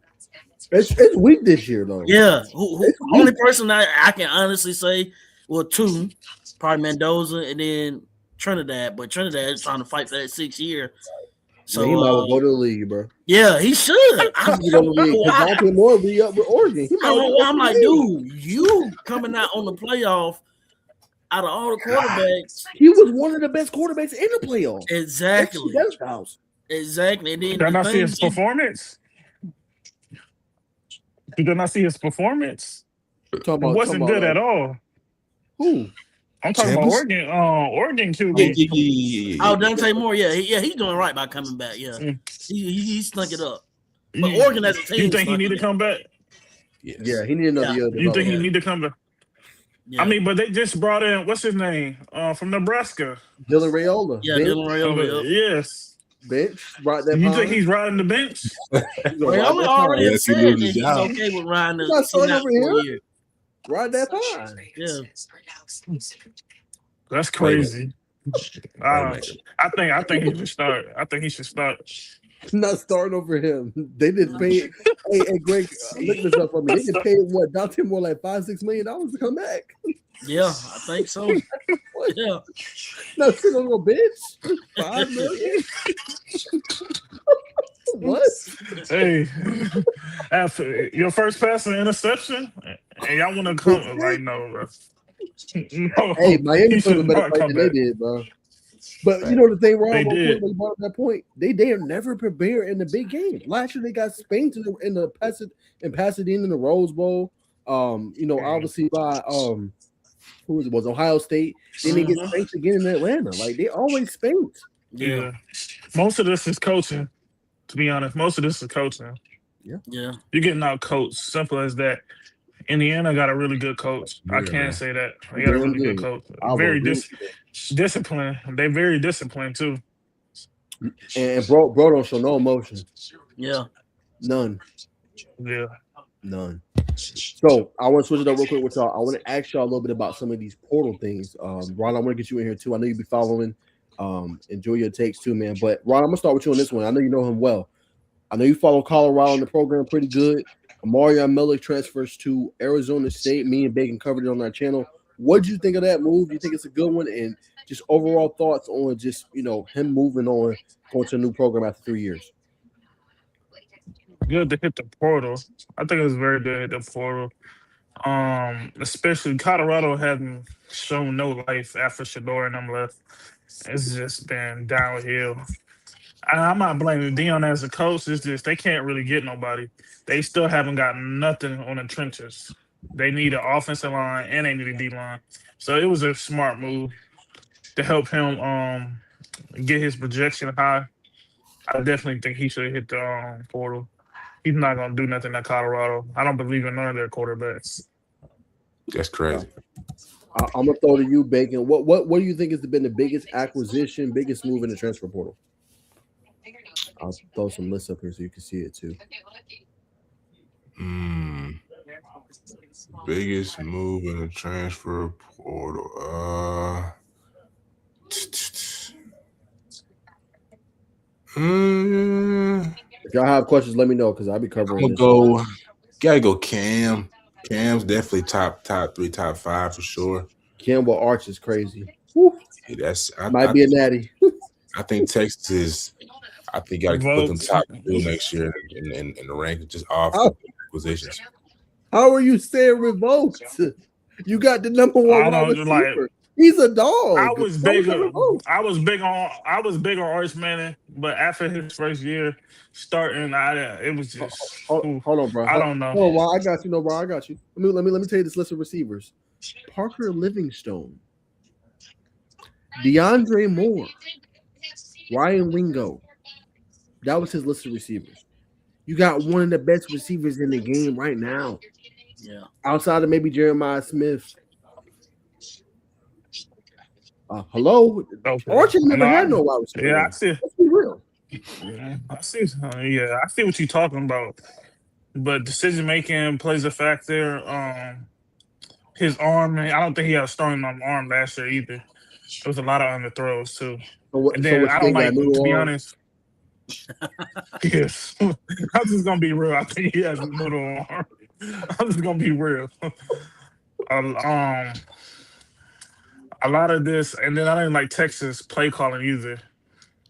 It's weak this year, though. Yeah, only person I can honestly say, well, two, probably Mendoza and then Trinidad. But Trinidad is trying to fight for that 6th year. So he might well go to the league, bro. Yeah, he should. Dante Moore be up with Oregon. I'm like, dude, you coming out on the playoff out of all the quarterbacks. He was one of the best quarterbacks in the playoff. Exactly. Exactly. And then did I not see his performance? Did I not see his perforance? It wasn't good at all. Who? I'm talking about Oregon. Oregon QB. Oh, Dante Moore. Yeah, he's doing right by coming back. Yeah, he snuck it up. But Oregon as a team. You think he need to come back? Yes. Yeah, he need another year. You think he need to come back? Yeah. I mean, but they just brought in what's his name from Nebraska. Dylan Raiola. Yeah, Dylan Raiola. Yes. Bench, right there. You think he's riding the bench? Well, he already Yes, he said loses that his he's job. okay with riding He's not the starting over here. year. Right that pine. Yeah. That's crazy. I think he should start. Not starting over him. They did pay. hey, Greg, look this up for me. They get paid what? Dante more like $5-6 million to come back. Yeah, I think so. What? Yeah. No, sit on a bitch. $5 million. What? Hey, after your first pass and interception, and y'all want to come like no, bro. No, Hey, Miami he played a should better not fight come than they back. did, bro. But you know the thing, Ron, They real did. quick, when you brought up that point, they are never prepared in the big game. Last year they got spanked in Pasadena in the Rose Bowl. Obviously by who was Ohio State. Then they get spanked again in Atlanta. Like they always spanked. Yeah. Most of this is coaching. To be honest, most of this is coaching. Yeah. You're getting out coached. Simple as that. Indiana got a really good coach. I can't say that. They got a really good coach. Very disciplined. They're very disciplined too. And bro don't show no emotion. Yeah. None. Yeah. None. So I want to switch it up real quick with y'all. I want to ask y'all a little bit about some of these portal things. Ron, I want to get you in here too. I know you'll be following. Enjoy your takes too, man. But Ron, I'm gonna start with you on this one. I know you know him well. I know you follow Colorado in the program pretty good. Amarion Miller transfers to Arizona State. Me and Bacon covered it on our channel. What do you think of that move? Do you think it's a good one? And just overall thoughts on just him moving on, going to a new program after 3 years. Good to hit the portal. I think it was very good to hit the portal. Especially Colorado hasn't shown no life after Shador and them left. It's just been downhill. I'm not blaming Dion as a coach. It's just they can't really get nobody. They still haven't got nothing on the trenches. They need an offensive line and they need a D line. So it was a smart move to help him get his projection high. I definitely think he should hit the portal. He's not gonna do nothing at Colorado. I don't believe in none of their quarterbacks. That's crazy. I'm gonna throw to you, Bacon. What do you think has been the biggest acquisition, biggest move in the transfer portal? I'll throw some lists up here so you can see it too. Biggest move in the transfer portal. If y'all have questions, let me know because I'll be covering. I'm gonna gotta go Cam. Cam's definitely top 3, top 5 for sure. Cam with Arch is crazy. Yeah, might be a natty. I think Texas is. I think got to put them top 2 next year in the ranking, just off acquisitions. How are you saying revoked? You got the number 1 wide receiver. He's a dog. I was big on Arch Manning, but after his first year starting, it was just hold on, bro. I don't know. Oh, well, I got you. No, bro, I got you. Let me tell you this list of receivers: Parker Livingstone, DeAndre Moore, Ryan Wingo. That was his list of receivers. You got one of the best receivers in the game right now. Yeah. Outside of maybe Jeremiah Smith. Hello? Okay. Archie never had no wide receiver. Yeah, I see. Let's be real. Yeah, I see. I see what you're talking about. But decision making plays a factor. His arm, I don't think he had a strong arm last year either. There was a lot of underthrows too. And then I don't like, to be honest. Yes, I'm just gonna be real. I think he has a little arm. I'm just gonna be real. A lot of this, and then I didn't like Texas play calling either.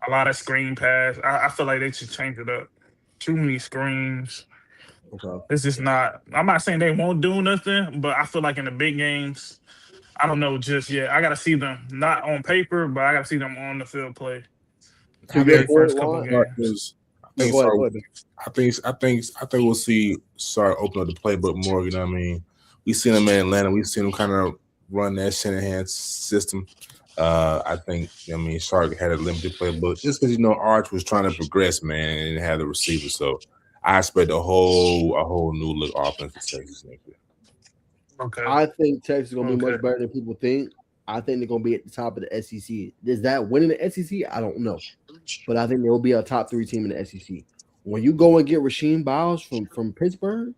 A lot of screen pass. I feel like they should change it up. Too many screens. Okay. It's just not. I'm not saying they won't do nothing, but I feel like in the big games, I don't know just yet. I gotta see them not on paper, but I gotta see them on the field play. So first couple games. I think we'll see start open up the playbook more. You know what I mean? We seen them in Atlanta. We seen them kind of run that Shanahan system. I think Sark had a limited playbook just because Arch was trying to progress, man, and had the receiver. So I expect a whole new look offense for Texas next year. Okay. I think Texas is gonna be much better than people think. I think they're gonna be at the top of the SEC. Is that winning the SEC? I don't know. but I think they will be a top 3 team in the SEC. When you go and get Rasheem Biles from Pittsburgh,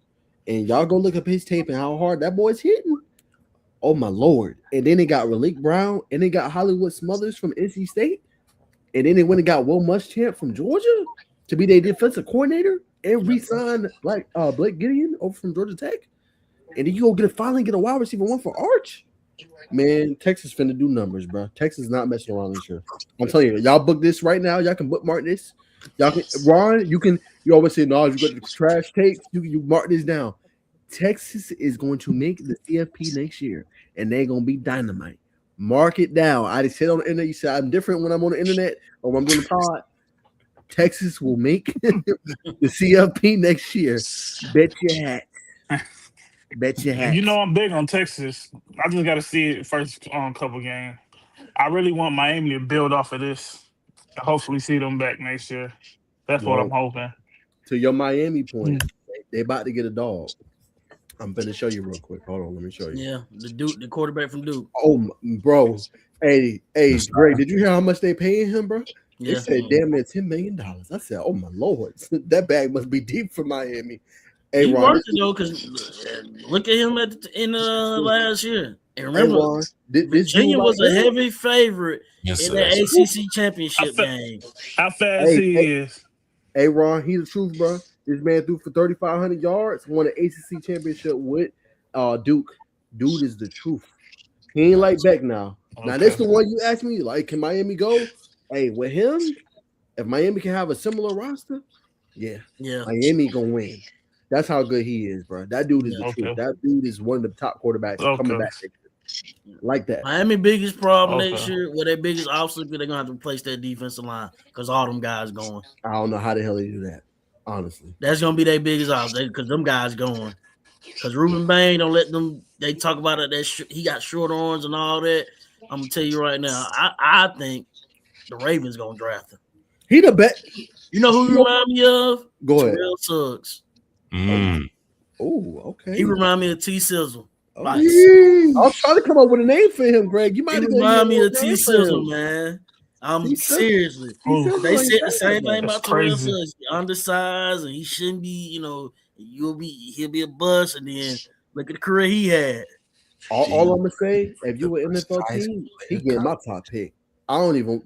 and y'all go look up his tape and how hard that boy's hitting, oh my Lord. And then they got Malik Brown, and they got Hollywood Smothers from NC State, and then they went and got Will Muschamp from Georgia to be their defensive coordinator and re-signed like Blake Gideon over from Georgia Tech. And then you go finally get a wide receiver one for Arch. Man, Texas finna do numbers, bro. Texas is not messing around this year. I'm telling you, y'all book this right now. Y'all can bookmark this. Y'all can, Ron, you always say, no, you got the trash takes. You mark this down. Texas is going to make the CFP next year, and they're going to be dynamite. Mark it down. I just said on the internet, you said I'm different when I'm on the internet or when I'm doing the pod. Texas will make the CFP next year. Bet your hat. Bet your hat. You know I'm big on Texas. I just got to see it first couple games. I really want Miami to build off of this. Hopefully see them back next year. That's what I'm hoping. To your Miami point, they about to get a dog. I'm going to show you real quick. Hold on, let me show you. Yeah, the quarterback from Duke. Oh, bro. Hey, Greg, did you hear how much they paying him, bro? Yeah. They said, damn near $10 million. I said, oh, my Lord. That bag must be deep for Miami. Hey, he Ron, worked it, though, because look at him in last year. And remember, Ron, Virginia was a heavy favorite in the ACC championship game. How fast he is. Hey, Ron, he's the truth, bro. This man threw for 3,500 yards, won an ACC championship with Duke. Dude is the truth. He ain't like Beck now. Okay. Now, that's the one you asked me, like, can Miami go? Hey, with him, if Miami can have a similar roster, yeah. Miami gonna win. That's how good he is, bro. That dude is the truth. That dude is one of the top quarterbacks coming back next year. Like that. Miami biggest problem next year, their biggest obstacle, they're gonna have to replace their defensive line because all them guys going. I don't know how the hell they do that, honestly. That's gonna be their biggest obstacle because them guys going. Because Ruben Bain don't let them. They talk about it that he got short arms and all that. I'm gonna tell you right now. I think the Ravens gonna draft him. He the best. You know who he remind me of? Go ahead. Terrell Suggs. Oh, okay. He remind me of T Sizzle. I was trying to come up with a name for him, Greg. You might remind me of T Sizzle, man. Seriously. They said the same thing about Terrell Suggs. He undersized and he shouldn't be, he'll be a bust, and then look at the career he had. All I'm gonna say, if you were NFL team, he getting my top pick. I don't even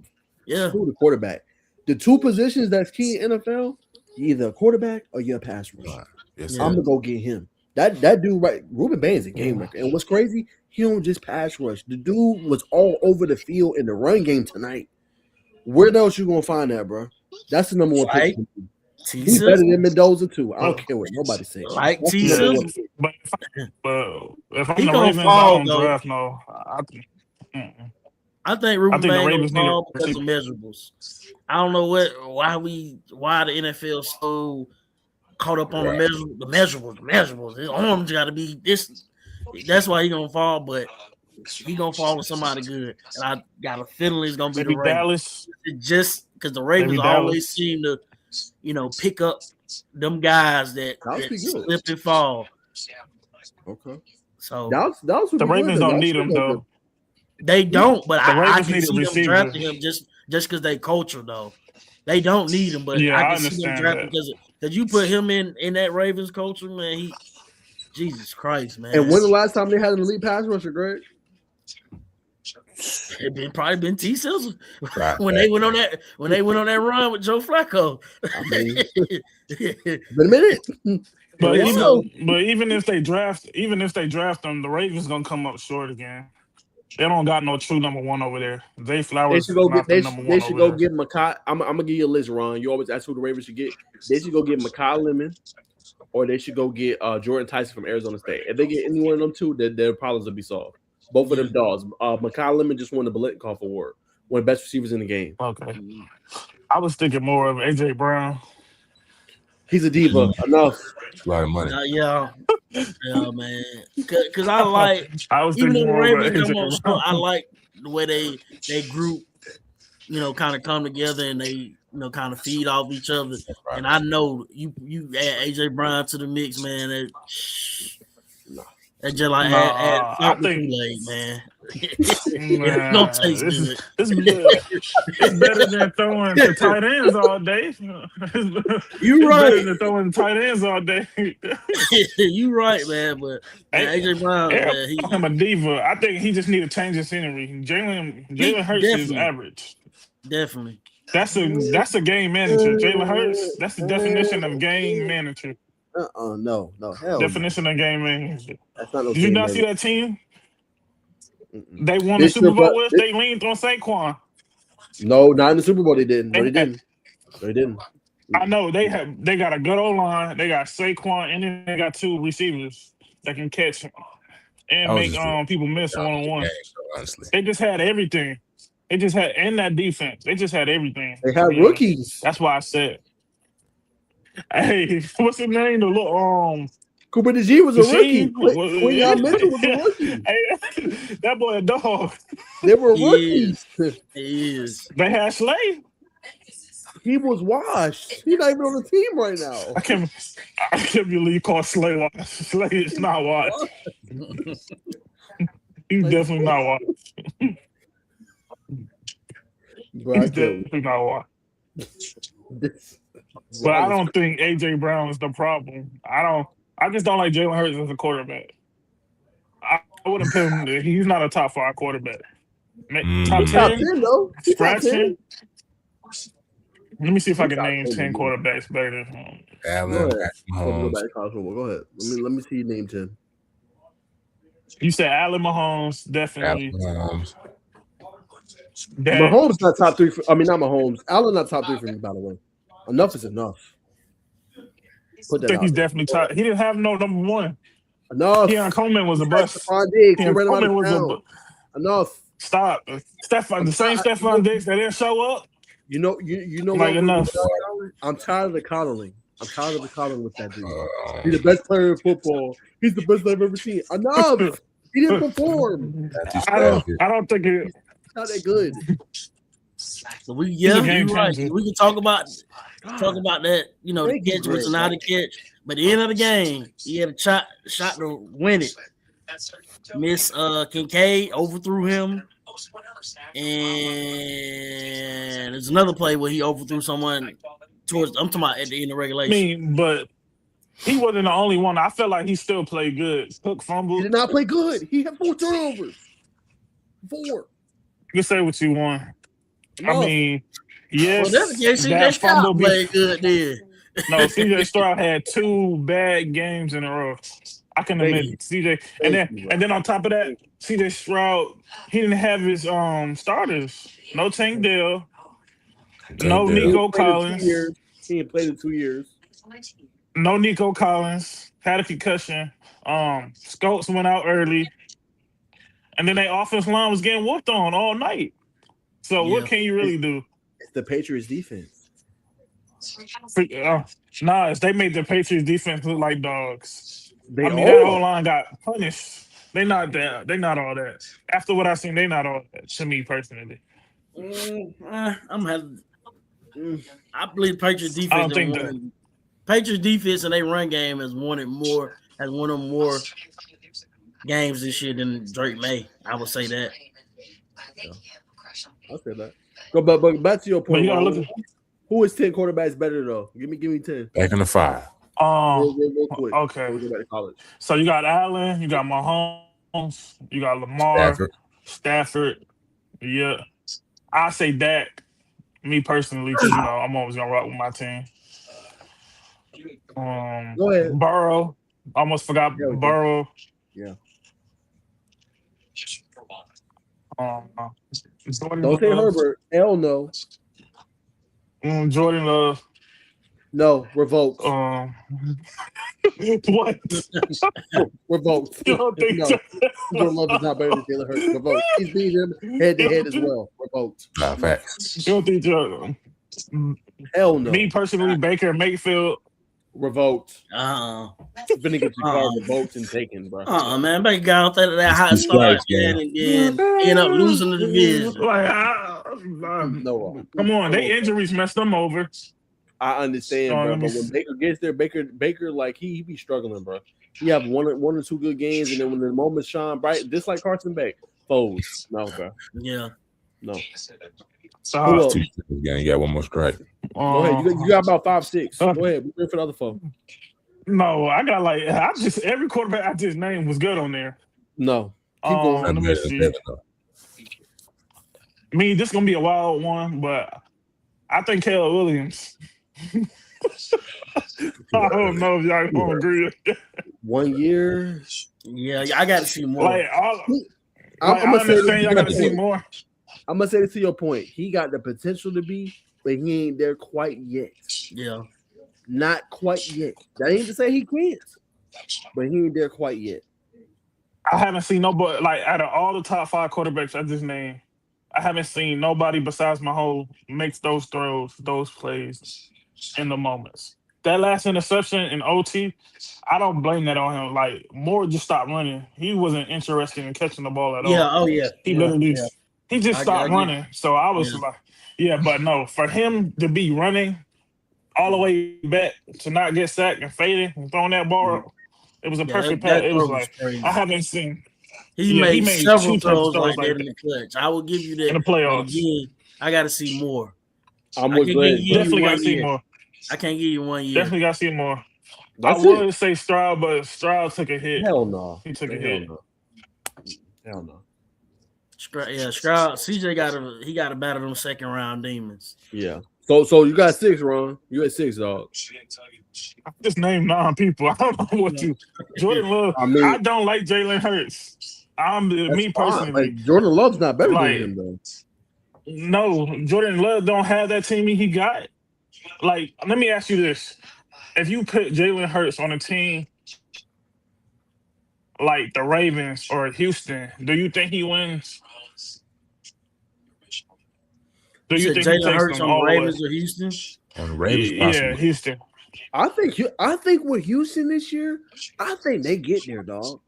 who the quarterback. The two positions that's key in NFL, you're either a quarterback or you're a pass rusher. I'm gonna go get him. That dude, right? Ruben Bain's a game record. And what's crazy, he don't just pass rush. The dude was all over the field in the run game tonight. Where else you gonna find that, bro? That's the number one pick. He's better than Mendoza too. I don't care what nobody says. Like T-Sizzle. But if I'm the Ravens, I don't draft no. I think Ruben Bain will fall because of measurables. I don't know why the NFL so caught up on the measurables. His arms got to be this. That's why he gonna fall, but he gonna fall with somebody good. And I got a feeling it's gonna be the Ravens. Dallas. Just because the Ravens always seem to, pick up them guys that slip and fall. Okay. So the Ravens don't need them though. They don't, but I can see them drafting him just because they culture though. They don't need him, but I can see them drafting because you put him in that Ravens culture, man. Jesus Christ, man. And when the last time they had an elite pass rusher, Greg? It probably been T Sizzle when they went on that run with Joe Flacco. I mean, been a minute. But even if they draft them, the Ravens gonna come up short again. They don't got no true number one over there. Zay Flowers is not the number one. They should go get Makai. I'm gonna give you a list, Ron. You always ask who the Ravens should get. They should go get Makai Lemon, or they should go get Jordan Tyson from Arizona State. If they get any one of them two, their problems will be solved. Both of them dogs. Makai Lemon just won the Biletnikoff Award, one of the best receivers in the game. Okay. I was thinking more of AJ Brown. He's a diva. Enough. A lot of money. Yeah, man. Because I was even though the Ravens come on show, I like the way they group, kind of come together and they, kind of feed off each other. Right. And I know you add AJ Brown to the mix, man. That just like add Kool-Aid, man. It's gonna taste good. It's better than throwing to tight ends all day. You It's right. better than throwing tight ends all day. You right, man. But AJ Brown, man, I'm a diva. I think he just need to change his scenery. Jalen Hurts is average. Definitely. That's a game manager. Jalen Hurts. That's the definition of game manager. No, hell. Definition of game manager. That's not no. Did you not see that team? They won the Super Bowl with. They leaned on Saquon. No, not in the Super Bowl. They didn't. No, they didn't. I know they got a good O-line. They got Saquon, and then they got 2 receivers that can catch and make people miss one-on-one. Honestly, They just had everything. They just had in that defense. They just had everything. They had rookies. That's why I said, "Hey, what's his name? The little Cooper DeG was a rookie. Quinyon Mitchell was a rookie. Hey, that boy a dog. They were rookies. He is. They had Slay. He was washed. He's not even on the team right now. I can't believe you call Slay washed. Slay is not washed. He's definitely not washed. Bro, He's definitely not washed. But I don't think AJ Brown is the problem. I just don't like Jalen Hurts as a quarterback. I wouldn't put him. He's not a top 5 quarterback. Top 10 though. Scratch him. Let me see if I can name 10 quarterbacks better than him. Allen, Go ahead. Let me see you name 10. You said Allen, Mahomes, definitely. Mahomes. Mahomes not top 3. Not Mahomes. Allen not top 3 for me, by the way. Enough is enough. I think he's definitely top. He didn't have no number 1. Enough. Keon Coleman was a bust. Keon Coleman was a enough. Stop. Stephon, the same Stephon Diggs that didn't show up. You know like what? Enough. I'm tired of the coddling. I'm tired of the coddling with that dude. He's the best player in football. He's the best I've ever seen. Enough. He didn't perform. I don't think it's not that good. So you're right. We can talk about that. The catch was not a catch, but at the end of the game, he had a shot to win it. Miss Kincaid overthrew him, and there's another play where he overthrew someone I'm talking about at the end of regulation. But he wasn't the only one. I felt like he still played good. Cook fumbled. He did not play good. He had 4 turnovers. 4. You say what you want. No. Yes. Well, CJ Stroud played good then. No, CJ Stroud had 2 bad games in a row. I can admit it. CJ, and then on top of that, CJ Stroud, he didn't have his starters. No Tank Dell. No Nico Collins. He ain't played in 2 years. No Nico Collins. Had a concussion. Scopes went out early. And then their offensive line was getting whooped on all night. So what can you really do? It's the Patriots defense. They made the Patriots defense look like dogs. That whole line got punished. They not that. They not all that. After what I seen, they not all that. To me personally, I believe Patriots defense. I don't think that Patriots defense and they run game has won more games this year than Drake May. I would say that. Yeah. I'll say that. But back to your point. Who is 10 quarterbacks better though? Give me 10. Back in the 5. Real quick. Okay. We'll go back to college. So you got Allen, you got Mahomes, you got Lamar, Stafford. Yeah, I say Dak. Me personally, because I'm always gonna rock with my team. Go ahead. Burrow. Almost forgot Burrow. Yeah. Don't say Herbert. Hell no. Jordan Love. No, revoked. What? Revoked. You don't think so? Jordan Love is not better than Jalen Hurts. Revoked. He's beating him head to head as well. Revoked. Nah, facts. You don't think Jordan? Hell no. Me personally, Baker Mayfield. Revoked. Vinegar revoked and taken, bro. Man, Baker got out there that hot start and then end up losing the division. No, come on, they injuries messed them over. I understand, bro. But when Baker gets there, Baker like he be struggling, bro. He have one or two good games, and then when the moments shine bright, just like Carson Beck, Foles. No, bro. Yeah. No. So, Who else? You got one more strike. Go ahead. You got about 5, 6. Go ahead. We're waiting for the other 4. No, I got every quarterback I just named was good on there. No. Keep going. Let me see. I mean, this is gonna be a wild one, but I think Caleb Williams. I don't know if y'all gonna agree. 1 year. Yeah, I got to see more. Like, I'm gonna say this, y'all got to see more. I'm gonna say this to your point. He got the potential to be, but he ain't there quite yet. Yeah, not quite yet. That ain't to say he can't, but he ain't there quite yet. I haven't seen nobody like out of all the top 5 quarterbacks I just named. I haven't seen nobody besides Mahomes makes those throws, those plays in the moments. That last interception in OT, I don't blame that on him. Like, Moore just stopped running. He wasn't interested in catching the ball at all. Yeah, oh yeah. He literally he just stopped running. So I was like, but no, for him to be running all the way back to not get sacked and fading and throwing that ball, it was a perfect pass. It was like crazy. I haven't seen. He made several throws like that in the clutch. I will give you that in the playoffs. Again, I got to see more. I'm with Glenn. Definitely got to see more. I can't give you 1 year. Definitely got to see more. That's I would say Stroud, but Stroud took a hit. Hell no. He took a hit. Hell no. Stroud. CJ got to battle them second round demons. Yeah. So you got 6, Ron. You at 6, dog. I just named 9 people. I don't know what you. Jordan Love. I don't like Jalen Hurts. Me personally. Like, Jordan Love's not better than him though. No, Jordan Love don't have that team he got. Like, let me ask you this: if you put Jalen Hurts on a team like the Ravens or Houston, do you think he wins? Do you think Jalen Hurts on the Ravens or Houston? On the Ravens, possibly. Yeah, Houston. I think with Houston this year, I think they get there, dog.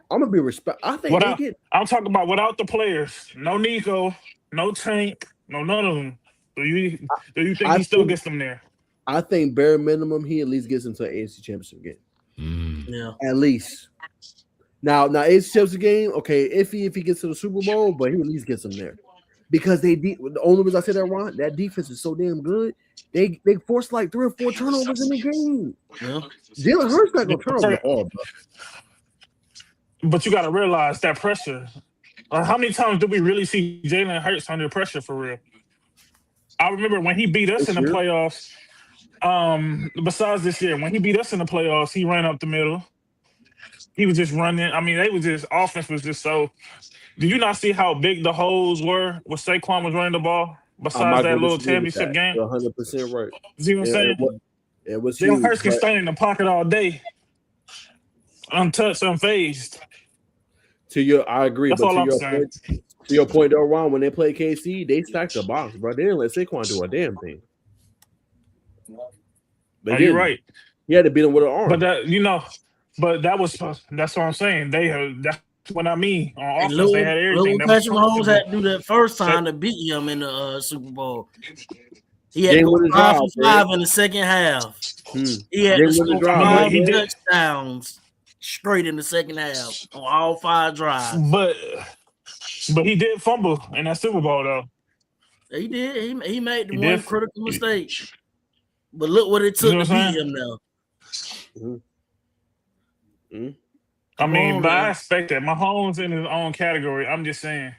I'm gonna be respect. I think they get. I'm talking about without the players. No Nico, no Tank, no none of them. Do you think he still gets them there? I think bare minimum he at least gets them to an AFC Championship game. Yeah, at least. Now AFC Championship game, okay, if he gets to the Super Bowl, but he at least gets them there because the only reason I say that, Ron, that defense is so damn good. They forced like 3 or 4 turnovers in the game. Yeah, Jalen Hurts not gonna turn over the ball, bro. But you got to realize that pressure. How many times do we really see Jalen Hurts under pressure for real? I remember when he beat us in the playoffs. Besides this year, when he beat us in the playoffs, he ran up the middle. He was just running. I mean, offense was just so. Did you not see how big the holes were when Saquon was running the ball? Besides that little championship game, 100% right. See what I'm saying? It was Jalen Hurts can stay in the pocket all day, untouched, unfazed. I agree. That's but all I'm saying. To your point, though, Ron, when they played KC, they stacked the box, bro. They didn't let Saquon do a damn thing. You're right. He had to beat him with an arm. But that's what I'm saying. That's what I mean. On offense, Little, they had everything. Patrick Mahomes had to do that first time to beat him in the Super Bowl. He had to go 5 for 5 in the second half. He had to score 5 touchdowns straight in the second half on all 5 drives. But he did fumble in that Super Bowl, though. He did. He made the one critical mistake. But look what it took to beat him now. I mean, but I expect that. Mahomes in his own category. I'm just saying,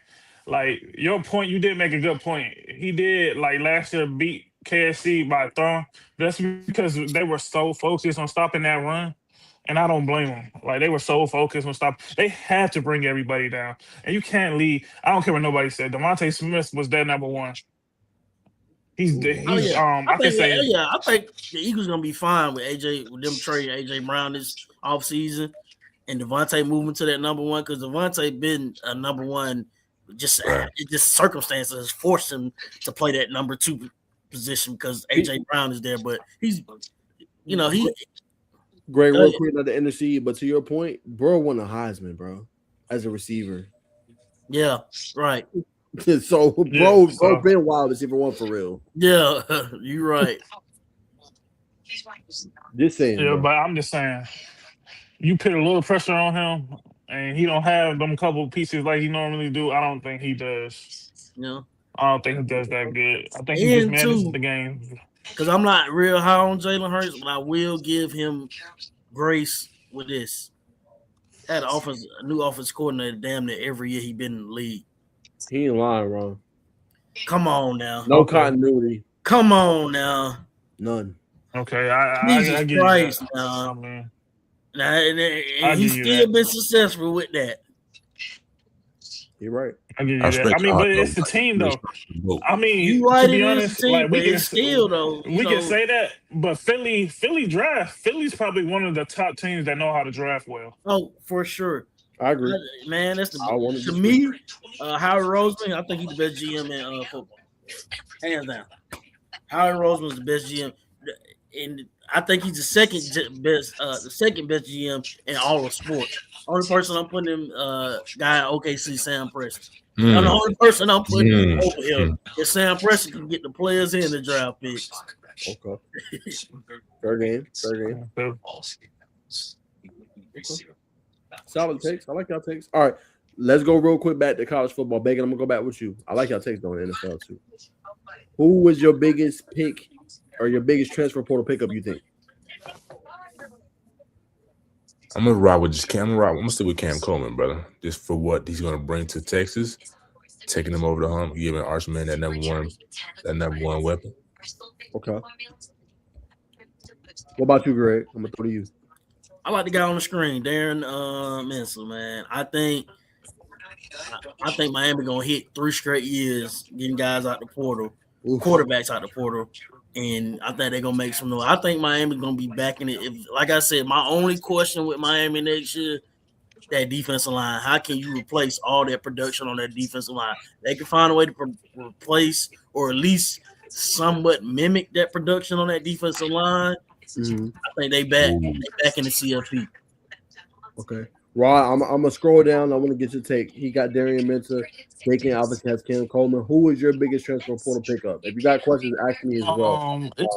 like, your point, you did make a good point. He did, like, last year beat KSC by throwing. That's because they were so focused on stopping that run. And I don't blame them. Like, they were so focused on stopping. They had to bring everybody down. And you can't leave. I don't care what nobody said. Devontae Smith was their number 1. I think the Eagles gonna be fine with them trading AJ Brown this offseason and Devontae moving to that number 1 because Devontae been a number 1. Just circumstances forced him to play that number 2 position because AJ Brown is there. But he's great work quick at the NFC. But to your point, bro won a Heisman, bro, as a receiver. Yeah, right. So bro been wild receiver 1 for real. Yeah, you're right. Just saying. Yeah, bro. But I'm just saying, you put a little pressure on him, and he don't have them couple pieces like he normally do, I don't think he does. Yeah. I don't think he does that good. I think he just And manages too, the game. because I'm not real high on Jalen Hurts, but I will give him grace with this. Had a new offense coordinator damn near every year he been in the league. He ain't lying, Ron. Come on now. No Okay. continuity. Come on now. None. Okay, I Jesus give you Christ that. now. I mean, Now, and I he's give you still that. been successful with that. You're right. I give I you that. I respect mean, y'all, but though. it's the team I though. respect the vote. I mean, You right, to be it is honest, a team, like but it's still though. we can say that, but Philly draft. Philly's probably one of the top teams that know how to draft well. Oh, for sure. I agree. Man, that's I want to me. Howard Roseman, I think he's the best GM in football, hands down. Howard Roseman's the best GM, and I think he's the second best GM in all of sports. Only person I'm putting him, guy at OKC, Sam Preston. And the only person I'm putting over here is Sam Preston can get the players in the draft picks. Okay. Fair game. Solid takes. I like y'all takes. All right. Let's go real quick back to college football. Bacon, I'm gonna go back with you. I like y'all takes on the NFL too. Who was your biggest pick or your biggest transfer portal pickup, you think? I'm gonna ride with just Cam. I'm gonna stick with Cam Coleman, brother. Just for what he's gonna bring to Texas, taking him over the hump, giving Archman that number one weapon. Okay. What about you, Greg? I'm gonna throw to you. I like the guy on the screen, Darren Menzel, man. I think Miami gonna hit 3 straight years getting guys out the portal, quarterbacks out the portal, and I think they're gonna make some noise. I think Miami's gonna be back in it. Like I said, my only question with Miami next year, that defensive line. How can you replace all that production on that defensive line? They can find a way to replace or at least somewhat mimic that production on that defensive line. Mm-hmm. I think they back in the CFP. Okay. Rod, I'm gonna scroll down. I want to get your take. He got Darian Minter. Bacon obviously has Cam Coleman. Who is your biggest transfer portal pickup? If you got questions, ask me as well. It's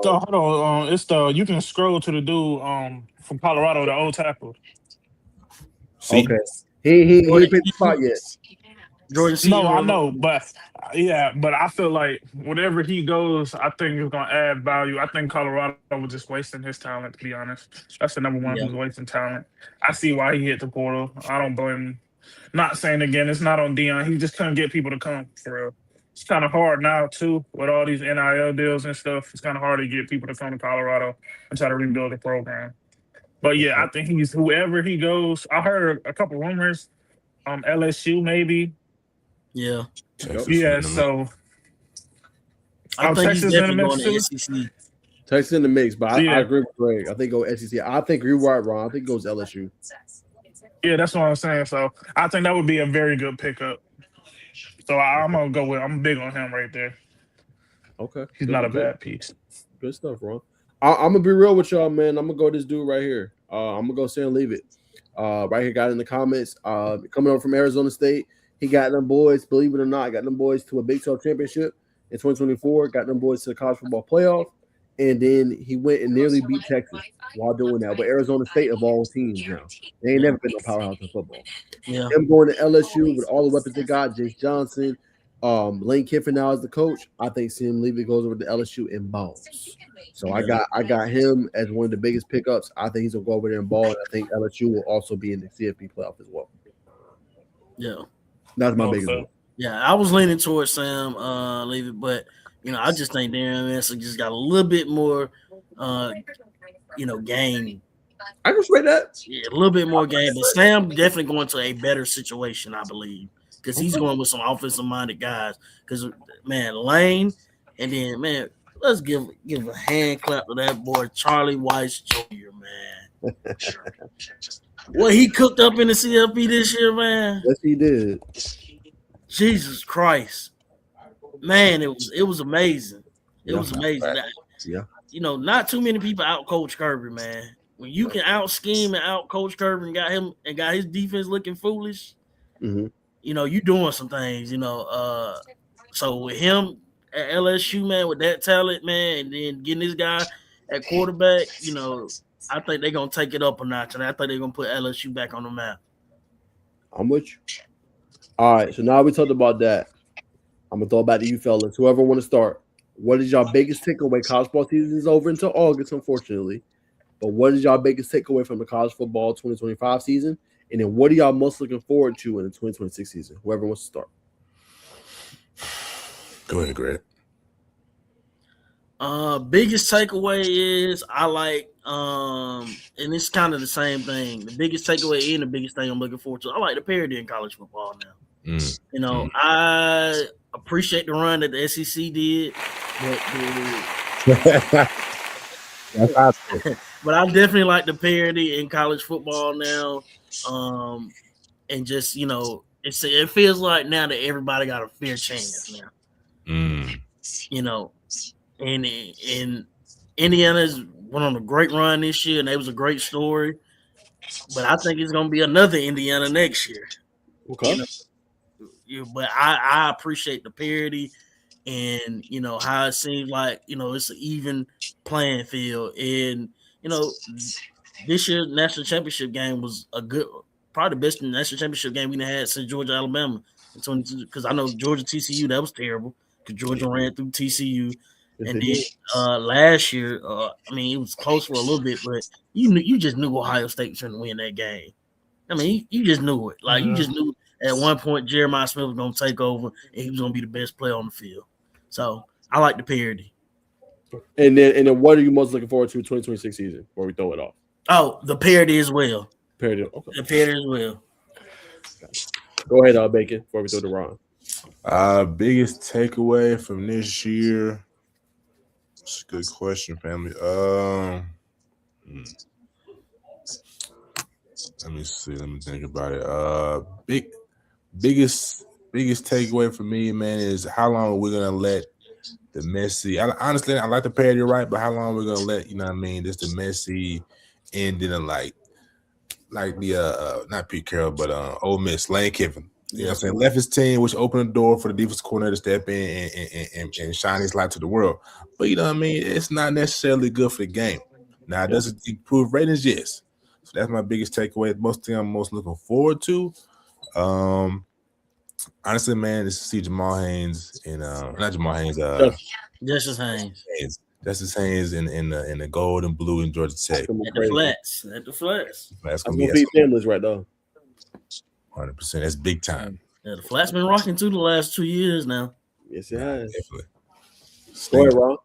the you can scroll to the dude from Colorado, the old tackle. See? Okay. He picked the spot yet. Jordan C. No, I know, but I feel like whatever he goes, I think is gonna add value. I think Colorado was just wasting his talent, to be honest. That's the number one who's wasting talent. I see why he hit the portal. I don't blame him. Not saying again, it's not on Deion. He just couldn't get people to come for real. It's kind of hard now too with all these NIL deals and stuff. It's kind of hard to get people to come to Colorado and try to rebuild the program. But yeah, I think he's whoever he goes. I heard a couple rumors, LSU maybe. Yeah. So I think he's definitely going to SEC. Texas in the mix, but I agree with Greg. I think go SEC. I think you're right, Ron. I think it goes LSU. Yeah, that's what I'm saying. So I think that would be a very good pickup. So I'm big on him right there. Okay. He's not a bad piece. Good stuff, Ron. I'm gonna be real with y'all, man. I'm gonna go this dude right here. I'm gonna go say and leave it. Right here, got in the comments. Coming over from Arizona State. He got them boys, believe it or not, got them boys to a Big 12 championship in 2024, got them boys to the college football playoff, and then he went and nearly beat Texas while doing that. But Arizona State of all teams now. They ain't never been no powerhouse in football. Yeah. Him going to LSU with all the weapons they got, Jace Johnson, Lane Kiffin now as the coach. I think Sam Levy goes over to LSU and balls. So I got him as one of the biggest pickups. I think he's gonna go over there and ball, and I think LSU will also be in the CFP playoff as well. Yeah. That's my biggest one. Yeah, I was leaning towards Sam Levy, but I just think Darren Manson just got a little bit more game. I can respect that. Yeah, a little bit more game. But Sam definitely going to a better situation, I believe. Because he's going with some offensive minded guys. Because Lane, and then let's give a hand clap to that boy, Charlie Weiss Jr., man. What he cooked up in the CFP this year, man. Yes, he did. Jesus Christ, man! It was amazing. It was amazing. Yeah. Not too many people out coach Kirby, man. When you can out scheme and out coach Kirby and got his defense looking foolish, you doing some things. So with him at LSU, man, with that talent, man, and then getting this guy at quarterback, I think they're gonna take it up a notch, and I think they're gonna put LSU back on the map. I'm with you. All right, so now we talked about that. I'm gonna throw it back to you fellas. Whoever want to start. What is y'all biggest takeaway? College football season is over until August, unfortunately. But what is y'all biggest takeaway from the college football 2025 season? And then what are y'all most looking forward to in the 2026 season? Whoever wants to start. Go ahead, Greg. Biggest takeaway is I like and it's kind of the same thing. The biggest takeaway and the biggest thing I'm looking forward to. I like the parity in college football now. You know, I appreciate the run that the SEC did, but I definitely like the parity in college football now. And just it feels like now that everybody got a fair chance now. You know, and Indiana's went on a great run this year, and it was a great story. But I think it's going to be another Indiana next year. Okay. But I appreciate the parity and, how it seems like, it's an even playing field. And, this year's national championship game was probably the best national championship game we had since Georgia, Alabama. Because I know Georgia, TCU, that was terrible because Georgia ran through TCU. And then last year, it was close for a little bit, but you just knew Ohio State was going to win that game. I mean, you just knew it. Like, you just knew at one point Jeremiah Smith was going to take over and he was going to be the best player on the field. So I like the parity. And then what are you most looking forward to 2026 season before we throw it off? Oh, the parity as well. Parity. Okay. The parity as well. Go ahead, Bacon, before we throw the Ron. Biggest takeaway from this year. That's a good question, family. Let me see. Let me think about it. Biggest takeaway for me, man, is how long we're gonna let the Messi. Honestly, I like the parody, right? But how long we're gonna let this the Messi end in like the not Pete Carroll, but Ole Miss, Lane Kiffin. You know what I'm saying? Left his team, which opened the door for the defense coordinator to step in and shine his light to the world. But it's not necessarily good for the game. Now, does it improve ratings? Yes. So that's my biggest takeaway. Most thing I'm most looking forward to. Honestly, man, is to see Jamal Haynes and not Jamal Haynes, Justice Haynes. Justice Haynes in the gold and blue in Georgia Tech. At the flats. That's gonna be families right now. 100%. That's big time. Yeah, the Flats been rocking too the last 2 years now. Yes, it has. Definitely. Go ahead, Ron.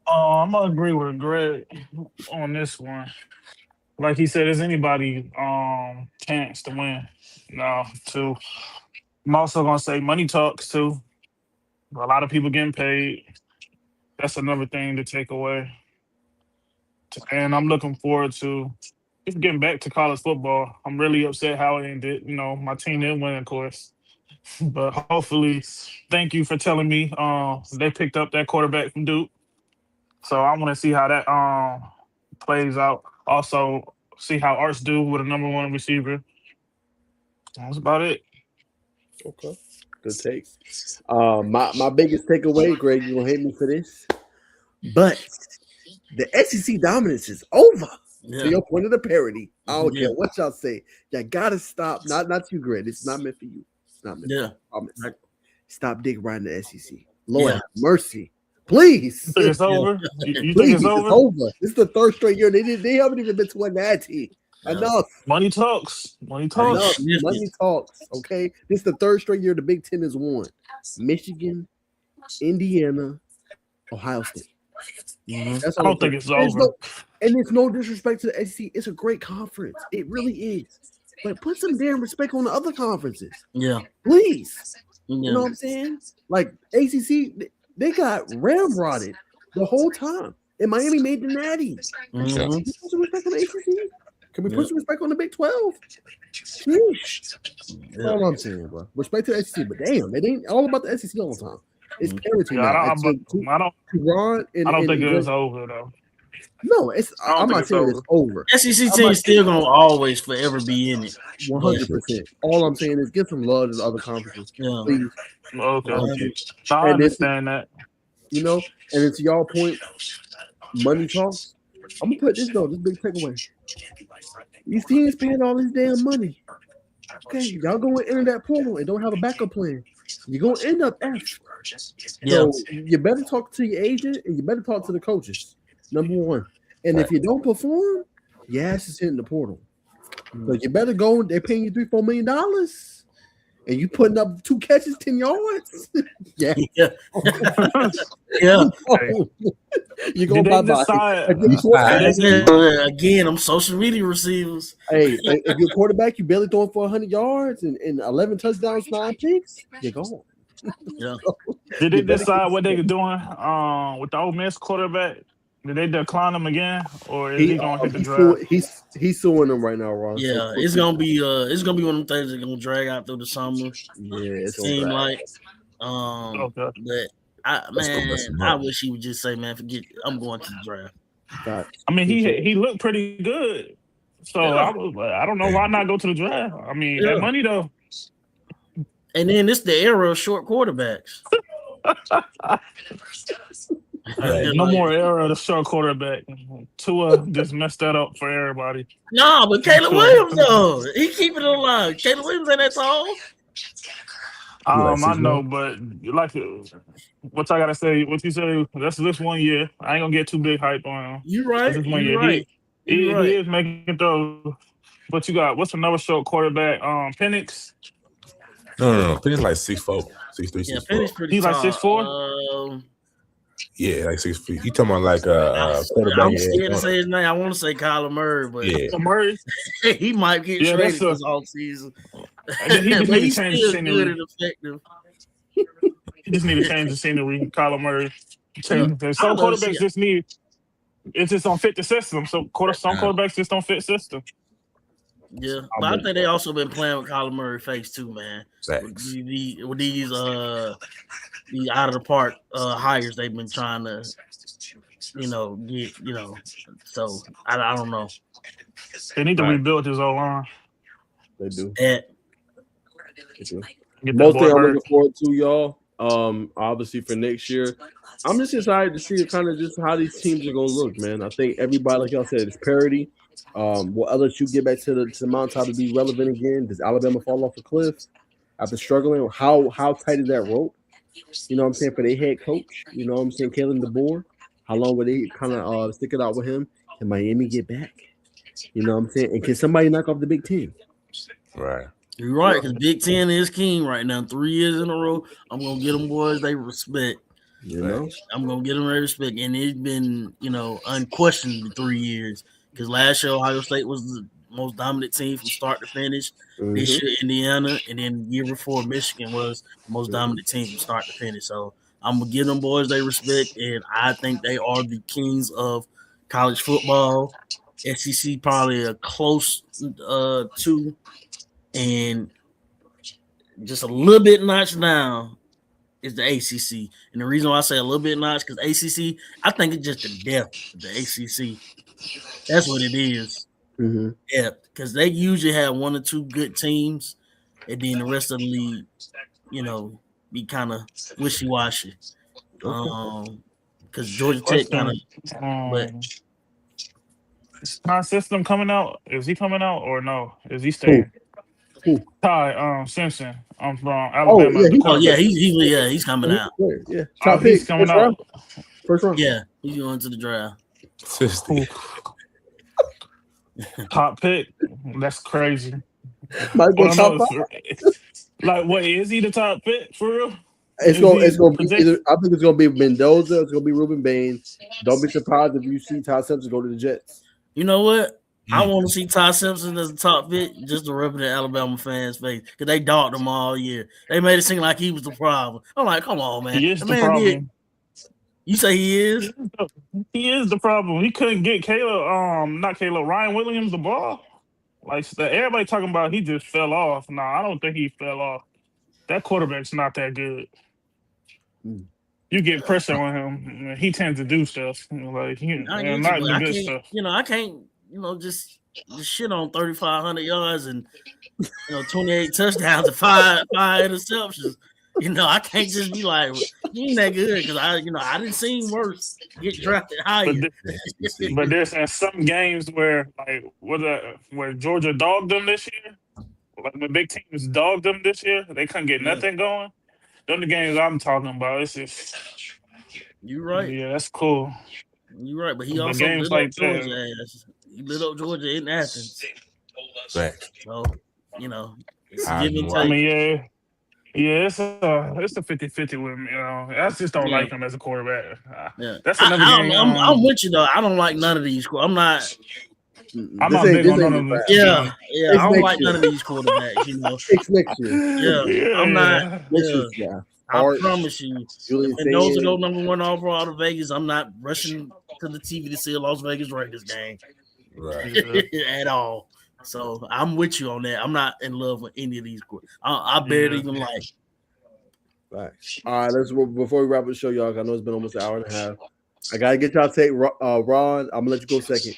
I'm gonna agree with Greg on this one. Like he said, is anybody chance to win? No, too. I'm also gonna say money talks too. A lot of people getting paid. That's another thing to take away. And I'm looking forward to just getting back to college football. I'm really upset how it ended. My team didn't win, of course. But hopefully, thank you for telling me they picked up that quarterback from Duke. So I want to see how that plays out. Also, see how Arts do with a number one receiver. That's about it. Okay. Good take. My biggest takeaway, Greg, you gonna hate me for this, but the SEC dominance is over. Yeah. To your point of the parody, I don't care what y'all say. You gotta stop. Not you, Greg. It's not meant for you. It's not meant for you. Stop dick riding the SEC. Lord have mercy. Please. You think it's over? You think it's over? It's over. This is the third straight year. They haven't even been to a natty. Enough. Money talks. Money talks. Enough. Money talks. Okay. This is the third straight year the Big Ten has won. Michigan, Indiana, Ohio State. I don't think it's over. And it's no disrespect to the SEC. It's a great conference. It really is. But put some damn respect on the other conferences. Yeah. Please. You know what I'm saying? Like ACC, they got ramrodded the whole time. And Miami made the natty. Can we put some respect on the ACC? Can we put some respect on the Big 12? That's all I'm saying, bro. Respect to the SEC, but damn, it ain't all about the SEC all the time. It's parity now. I don't think it's over though. No, I'm not saying it's over. SEC team still gonna always forever be in it. 100%. All I'm saying is give some love to the other conferences, please. Okay. I understand that. And it's y'all point. Money talks. I'm gonna put this big takeaway. These teams paying all this damn money. Okay, y'all going to enter that portal and don't have a backup plan. You're going to end up F. Yeah. So you better talk to your agent and you better talk to the coaches. Number one. And if you don't perform, your ass is hitting the portal. So you better go. They're paying you $3-4 million, and you putting up 2 catches, 10 yards. Yeah. Yeah. You go bye bye. Again, I'm social media receivers. Hey, if you're a quarterback, you barely throwing for 100 yards and 11 touchdowns, 9 picks. You're gone. Yeah. Did they decide what they were doing with the Ole Miss quarterback? Did they decline him again, or is he gonna hit the draft? He's suing them right now, Ron. Yeah, so it's gonna be one of them things that's gonna drag out through the summer. Yeah, it seems like. But I wish he would just say, "Man, forget it. I'm going to the draft." I mean, he looked pretty good, so I don't know why not go to the draft. I mean, that money though. And then it's the era of short quarterbacks. No more era of the short quarterback. Tua just messed that up for everybody. No, but Caleb Williams though, he keeping it alive. Caleb Williams ain't that tall. I know, but like what I gotta say, what you say, that's this 1 year. I ain't gonna get too big hype on him. You right. This 1 year. Right. He is making throws. But you got what's another short quarterback? Penix. No. Penix like 6'4", 6'3", Yeah, Penix pretty He's tall. like 6'4". Yeah, like 6 feet. You talking about like quarterback? I'm scared to say his name. I want to say Kyler Murray, but Murray, he might get traded this offseason. He just need to change the scenery. Good and effective. He just need to change the scenery. Kyler Murray. Some quarterbacks just need. It just don't fit the system. So some quarterbacks just don't fit system. Yeah, but I think they also been playing with Kyler Murray face too, man. With these out of the park hires they've been trying to, get, So I don't know. They need to rebuild his O-line. They do. Most thing I'm looking forward to, y'all. Obviously for next year, I'm just excited to see kind of just how these teams are gonna look, man. I think everybody, like y'all said, is parity. Will LSU get back to the mountaintop to be relevant again? Does Alabama fall off a cliff after struggling? How tight is that rope? You know what I'm saying, for their head coach? You know what I'm saying, Kalen DeBoer? How long will they kind of stick it out with him? Can Miami get back? You know what I'm saying? And can somebody knock off the Big Ten? Right. You're right, because Big Ten is king right now. 3 years in a row, I'm gonna get them boys they respect. I'm gonna get them their respect, and it's been unquestionably 3 years. Because last year Ohio State was the most dominant team from start to finish. This year Indiana, and then the year before Michigan was the most dominant team from start to finish. So I'm gonna give them boys they respect, and I think they are the kings of college football. SEC probably a close two, and just a little bit notch down is the ACC. And the reason why I say a little bit notch because ACC, I think it's just the depth of the ACC. That's what it is. Yeah, because they usually have 1 or 2 good teams, and then the rest of the league, be kind of wishy-washy. Because Georgia Tech kind of. Is my system coming out? Is he coming out or no? Is he staying? Who? Ty Simpson. I'm from Alabama. He's coming out. Yeah, he's coming out. First round. Yeah, he's going to the draft. Top pick. That's crazy. Might go top 5. Like, what is he the top pick for real? It's gonna be either. I think it's gonna be Mendoza. It's gonna be Ruben Bain. Don't be surprised if you see Ty Simpson go to the Jets. You know what? I want to see Ty Simpson as a top pick just to rub it in Alabama fans' face because they dogged him all year. They made it seem like he was the problem. I'm like, come on, man. He is the problem. You say he is? He is the problem. He couldn't get Ryan Williams the ball. Like everybody talking about he just fell off. No, I don't think he fell off. That quarterback's not that good. You get pressure on him, he tends to do stuff like not the good stuff. I can't, just shit on 3,500 yards and 28 touchdowns and five interceptions. I can't just be like, he ain't that good because I didn't see worse get drafted higher. But there's some games where where Georgia dogged them this year. Like when big teams dogged them this year, they couldn't get nothing going. Those are the games I'm talking about. It's just, You right. yeah, that's cool. You right, but he But also games lit up like that, Georgia ass. He lit up Georgia in Athens. Facts. So, it's a I give and know. I take. mean, yeah, it's a 50-50 with me. I just don't like him as a quarterback. Yeah. That's another game. I'm with you though. I don't like none of these. I'm not big on none of them. Yeah, I don't like year. none of these quarterbacks, It's next year. Yeah, I'm not. Yeah. I promise you. If those are those number one overall out of Vegas, I'm not rushing to the TV to see a Las Vegas Raiders game. Right. At all. So I'm with you on that. I'm not in love with any of these. I barely even like. Right. All right, before we wrap up the show, y'all. I know it's been almost an hour and a half. I gotta get y'all take. Ron, I'm gonna let you go second.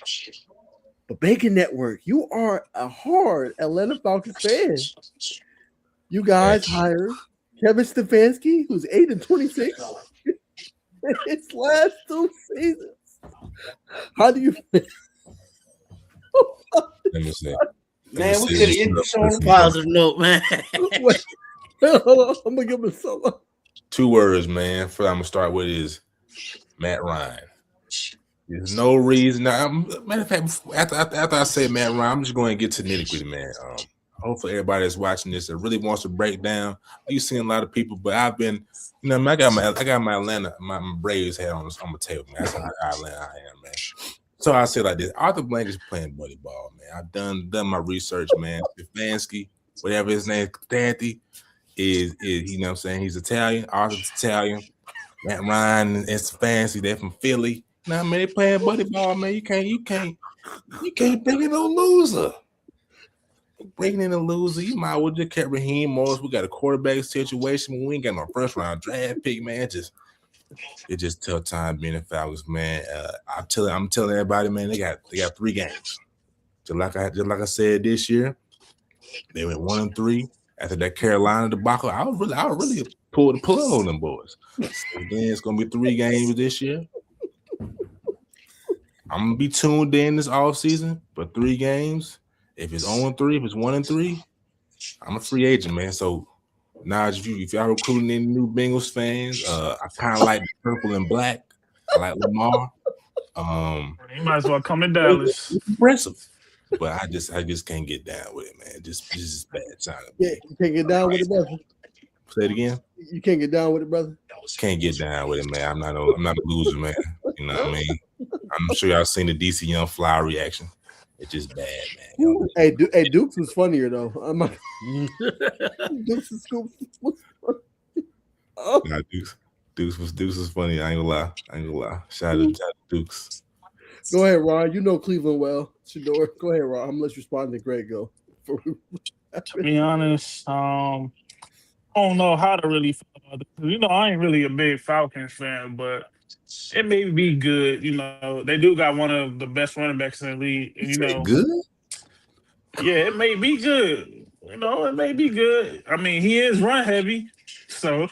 But Bacon Network, you are a hard Atlanta Falcons fan. You guys hired Kevin Stefanski, who's 8-26 in his last 2 seasons. How do you feel? Let me see. Man, we could have ended on a positive note, man. Wait, hold on. I'm gonna give him a solo. 2 words, man. First, I'm gonna start with is Matt Ryan. There's no reason. Now, matter of fact, after I say Matt Ryan, I'm just going to get to nitty-gritty, man. Hopefully, everybody that's watching this that really wants to break down. You've seen a lot of people, but I've been, I got my Atlanta, my Braves hat on my table, man. That's how Atlanta I am, man. So I say like this: Arthur Blank is playing buddy ball, man. I've done my research, man. Stefanski, whatever his name, Stanty, is you know what I'm saying? He's Italian. Arthur's Italian. Matt Ryan and Stefanski, they're from Philly. Now, man, they playing buddy ball, man. You can't bring in no loser. Bringing in a loser, you might well just kept Raheem Morris. We got a quarterback situation. We ain't got no first round draft pick, man. It's just tough time being a Falcons, man. I'm telling everybody, man, they got 3 games. Just like I said this year, they went 1-3 after that Carolina debacle. I would really pull the plug on them boys. So then it's gonna be 3 games this year. I'm gonna be tuned in this offseason for 3 games. If it's 0-3, if it's 1-3, I'm a free agent, man. So Najeh, if y'all recruiting any new Bengals fans, I kind of like the purple and black. I like Lamar. You might as well come to Dallas. It's impressive, but I just can't get down with it, man. This is bad time. Yeah, you can't get down with it, brother. Say it again. You can't get down with it, brother. Can't get down with it, man. I'm not a loser, man. You know what I mean? I'm sure y'all seen the DC Young Fly reaction. It's just bad, man. Hey, Dukes was funnier though. Dukes was cool. Oh. Nah, Dukes was funny. I ain't gonna lie. Shout out to Dukes. Go ahead, Ron. You know Cleveland well. Shador. Go ahead, Ron. I'm gonna let you respond to Greg go. To be honest, I don't know how to really feel about it. I ain't really a big Falcons fan, but it may be good. They do got one of the best running backs in the league. Good? Yeah, it may be good. It may be good. I mean, he is run heavy, so.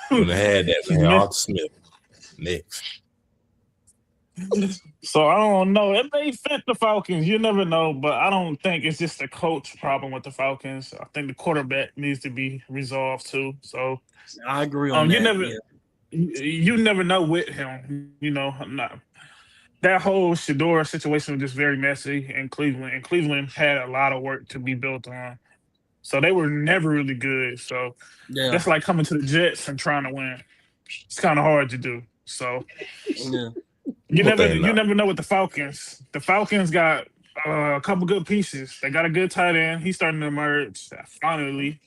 Would have had that, man. Arthur Smith next. So I don't know. It may fit the Falcons. You never know, but I don't think it's just a coach problem with the Falcons. I think the quarterback needs to be resolved too. So I agree on that. You never know with him. That whole Shador situation was just very messy in Cleveland, and Cleveland had a lot of work to be built on. So they were never really good. So that's like coming to the Jets and trying to win. It's kind of hard to do. So you never know with the Falcons. The Falcons got a couple good pieces. They got a good tight end. He's starting to emerge finally.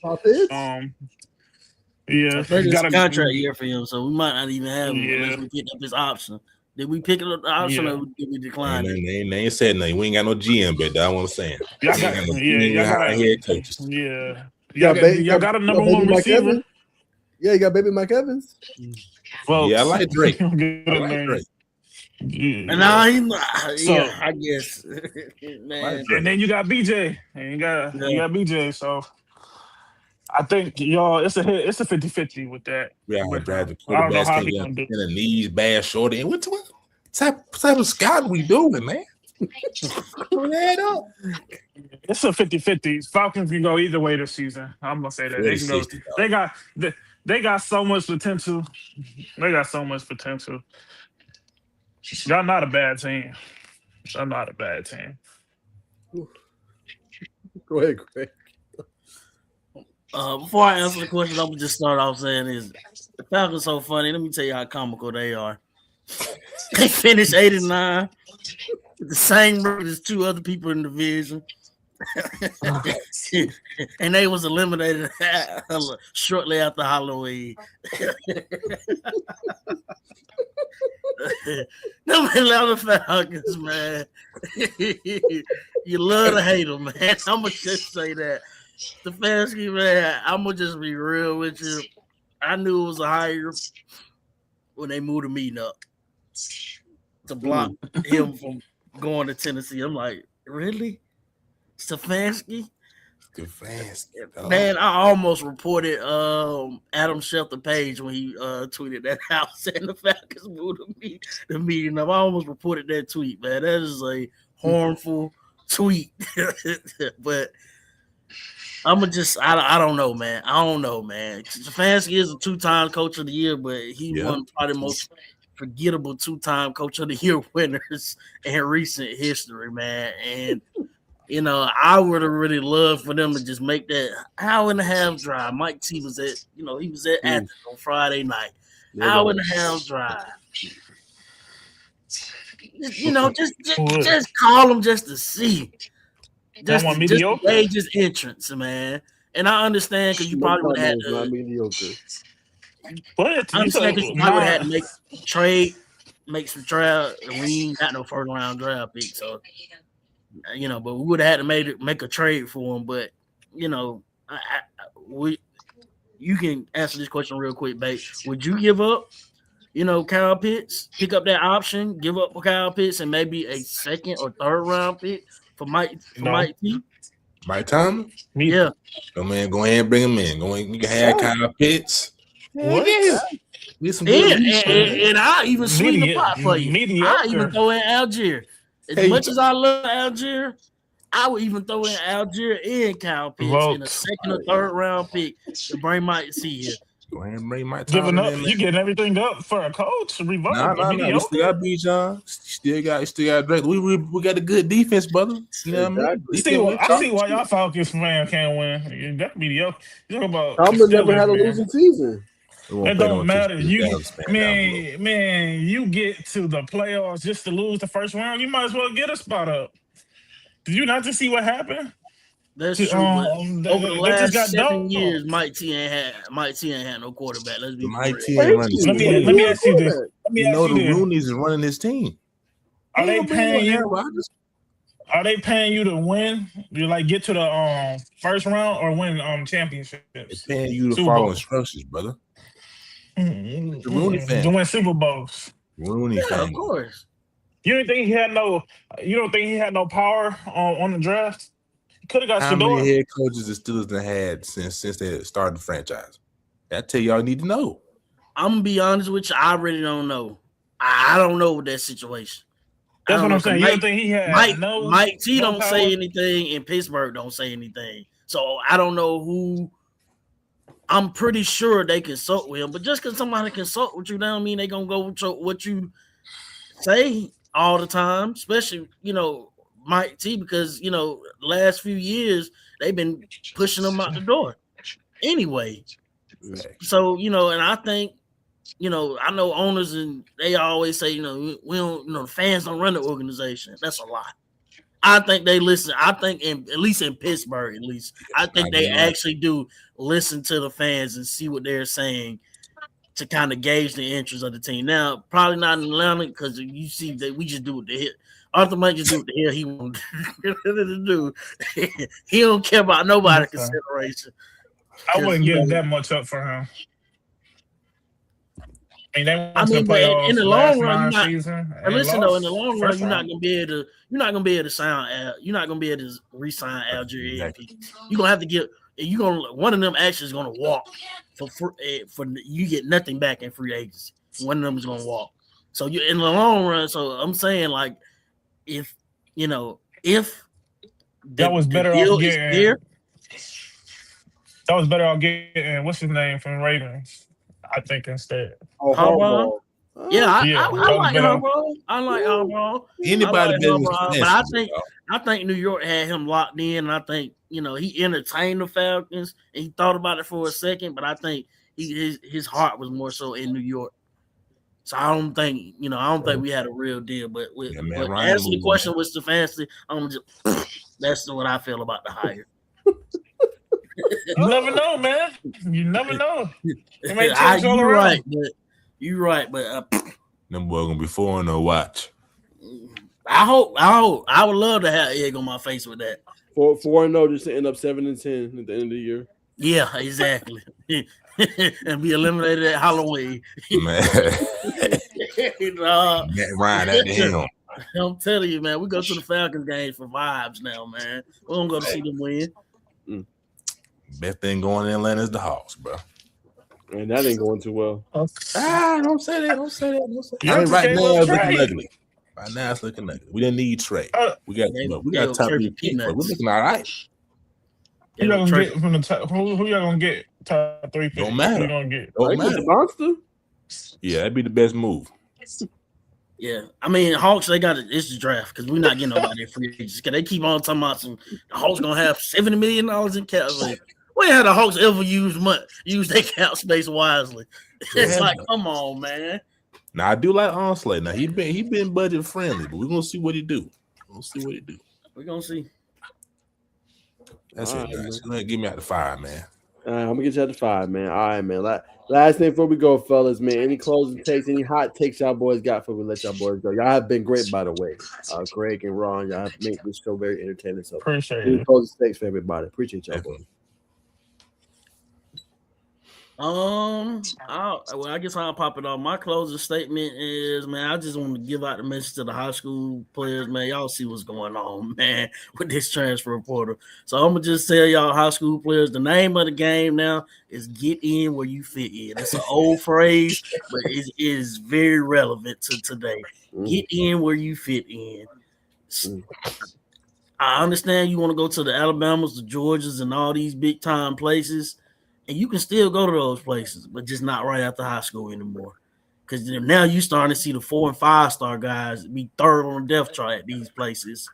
Yeah, he's got a contract year for him, so we might not even have him unless we pick up his option. Did we pick up the option or did we decline? They ain't said nothing. We ain't got no GM, but that's what I'm saying. Y'all got head coaches. Y'all got a number one receiver. Yeah, you got baby Mike Evans. Well, I like Drake. And now I guess. Man. And then you got BJ, and you got BJ. So I think y'all, it's a 50-50 with that. Yeah, I'm gonna drive the quarterback in the knees, bad shorty. And what type of scouting we doing, man? Head up. It's a 50-50. Falcons can go either way this season. I'm gonna say that they can go. 40-60, They got so much potential. They got so much potential. Y'all not a bad team. Y'all not a bad team. Go ahead, Greg. Before I answer the question, I'm gonna just start off saying is the Falcons so funny. Let me tell you how comical they are. They finished 8-9 with the same record as two other people in the division. And they was eliminated shortly after Halloween. Them Atlanta Falcons, man. You love to hate them, man. I'm gonna just say that. Stefanski, man, I'm gonna just be real with you. I knew it was a hire when they moved the meeting up to block him from going to Tennessee. I'm like, really? Stefanski? Man, I almost reported Adam Schefter page when he tweeted that out saying the Falcons moved the meeting up. I almost reported that tweet, man. That is a harmful tweet. But I'm gonna just I don't know, man. I don't know, man. Stefanski is a 2-time coach of the year, but he won probably the most forgettable 2-time coach of the year winners in recent history, man. And you know, I would have really loved for them to just make that hour and a half drive. Mike T was at, he was at Athens on Friday night. Hour and a half drive. Just call them just to see. Just to gauge his entrance, man. And I understand because you probably would have had to. What? I understand because you probably would have had to make some trial. We ain't got no first round draft pick, so but we would have had to make a trade for him. But you can answer this question real quick, babe. Would you give up? Kyle Pitts, pick up that option, give up for Kyle Pitts, and maybe a second or third round pick for Mike T. Mike Tomlin? Yeah. Oh man, go ahead and bring him in. You can have Kyle Pitts. What? And I even sweeten the pot for you. Mediocre. I even throw in Algier. As much as I love Algier, I would even throw in Algier and Kyle Pitts in a second or third round pick to bring Mike T here. Go ahead and bring Mike Giving up, you getting everything up for a coach? Revoke. No. We still got Bijan. Still got Drake. We got a good defense, brother. You know what I mean? I see why y'all Falcons fan can't win. That's mediocre. You talk about Tomlin never had a losing season. It don't matter. You get to the playoffs just to lose the first round. You might as well get a spot up. Did you not just see what happened? That's true. Over the last 7 years, Mike T ain't had no quarterback. Let's be Mike T ain't running. Let me ask you this. The Rooney's is running his team. Are they paying you? Are they paying you to win? You get to the first round or win championships? They're paying you to follow instructions, brother. The Rooney fan to win Super Bowls. Rooney fan, of course. You don't think he had no power on the draft? Could have got How many head coaches the Steelers have had since they started the franchise? That tell you all you need to know. I'm gonna be honest with you. I really don't know. I don't know that situation. That's what I'm saying. You don't think he had Mike T don't say anything, and Pittsburgh don't say anything. So I don't know who. I'm pretty sure they consult with him, but just because somebody consult with you, that don't mean they gonna go with what you say all the time. Especially Mike T, because last few years they've been pushing them out the door anyway. So and I think I know owners and they always say we don't the fans don't run the organization. That's a lie. I think they listen. I think at least in Pittsburgh, I think they actually do listen to the fans and see what they're saying to kind of gauge the interest of the team. Now, probably not in Atlanta because you see that we just do what the hell. Arthur might just do what the hell he wants to do. He don't care about nobody's consideration. I wouldn't give that much up for him. In the long run, in the long run, you're not gonna be able to re-sign Algier. You're gonna have to get. One of them actually is gonna walk for you get nothing back in free agency. One of them is gonna walk. So you in the long run. So I'm saying if That was better deal off is getting. there. That was better off getting what's his name from Ravens. I think instead. Oh, Harbaugh. Harbaugh. Yeah, I that was like better. Harbaugh. I like Harbaugh. Anybody I like better than Harbaugh, but Stefanski, I think New York had him locked in. And I think he entertained the Falcons and he thought about it for a second, but I think his heart was more so in New York. So I don't think we had a real deal. But answer the question with Stefanski, that's what I feel about the hire. You never know, man. You never know. It may change all You're around. You're right, but them boy gonna be 4-0 watch. I would love to have egg on my face with that. 4-0 just to end up 7-10 at the end of the year. Yeah, exactly. And be eliminated at Halloween. Man. Ryan at the helm. I'm telling you, man, we go to the Falcons games for vibes now, man. We don't go to see them win. Best thing going in Atlanta is the Hawks, bro. And that ain't going too well. Don't say that. Don't say that. Yeah, I mean, right now it's Trey. looking ugly. Right now it's looking ugly. We didn't need Trey. We got top 3 picks, but we're looking all right. Who y'all gonna get from the top? Who y'all gonna get top 3 picks? Don't matter. Who gonna get? Don't matter. Monster? Yeah, that'd be the best move. Yeah, I mean, Hawks, they got it's the draft because we're not getting nobody in free agents. Because they keep on talking about the Hawks gonna have $70 million in cap space. When have the Hawks ever use their cap space wisely? It's like, come on, man. Now I do like Onsley. Now he been budget friendly, but we're gonna see what he do. We're gonna see. That's it, guys. Give me out the 5, man. All right, I'm gonna get you out the 5, man. All right, man. Last thing before we go, fellas, man. Any closing takes, any hot takes y'all boys got before we let y'all boys go? Y'all have been great, by the way. Greg and Ron, y'all have made this show very entertaining. So Appreciate any it. closing takes for everybody. Appreciate y'all boys. I guess I'll pop it off. My closing statement is, man, I just want to give out the message to the high school players, man. Y'all see what's going on, man, with this transfer portal. So I'm gonna just tell y'all, high school players, the name of the game now is get in where you fit in. It's an old phrase, but it is very relevant to today. Get in where you fit in. I understand you want to go to the Alabamas, the Georgias, and all these big time places. And you can still go to those places, but just not right after high school anymore. Because now you're starting to see the 4- and 5-star guys be third on the depth chart at these places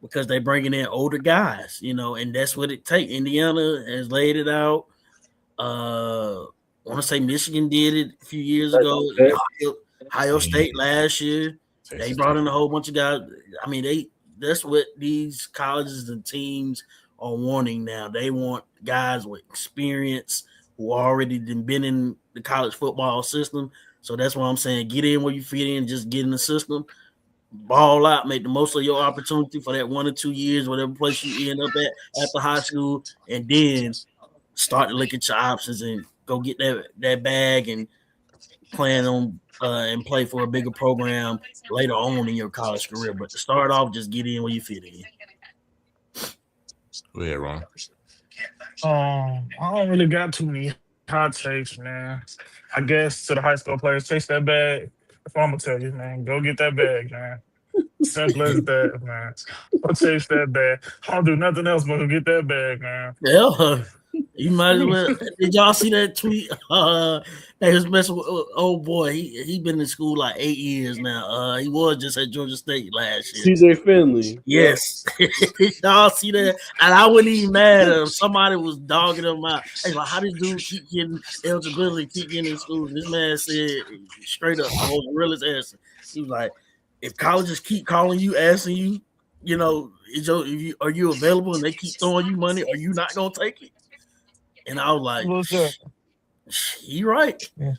because they're bringing in older guys, and that's what it takes. Indiana has laid it out. I want to say Michigan did it a few years ago. Ohio State last year. They brought in a whole bunch of guys. I mean, that's what these colleges and teams are wanting now. They want guys with experience who already been in the college football system. So that's why I'm saying get in where you fit in, just get in the system, ball out, make the most of your opportunity for that 1 or 2 years, whatever place you end up at after high school, and then start to look at your options and go get that bag and plan on and play for a bigger program later on in your college career. But to start off, just get in where you fit in. Go ahead, Ron. I don't really got too many hot takes, man. I guess to the high school players, chase that bag. That's what I'm gonna tell you, man. Go get that bag, man. Simple as that, man. Go chase that bag. I don't do nothing else but go get that bag, man. Yeah. You might as well. Did y'all see that tweet? They was messing with old boy. He been in school like 8 years now. He was just at Georgia State last year. CJ Finley. Yes. Y'all see that? And I wouldn't even mad at him. Somebody was dogging him out. Hey, like, how this dude keep getting eligibility, keep getting in school? And this man said straight up, the most realest answer. He was like, if colleges keep calling you, asking you, are you available, and they keep throwing you money, are you not gonna take it? And I was like, you right. Yeah.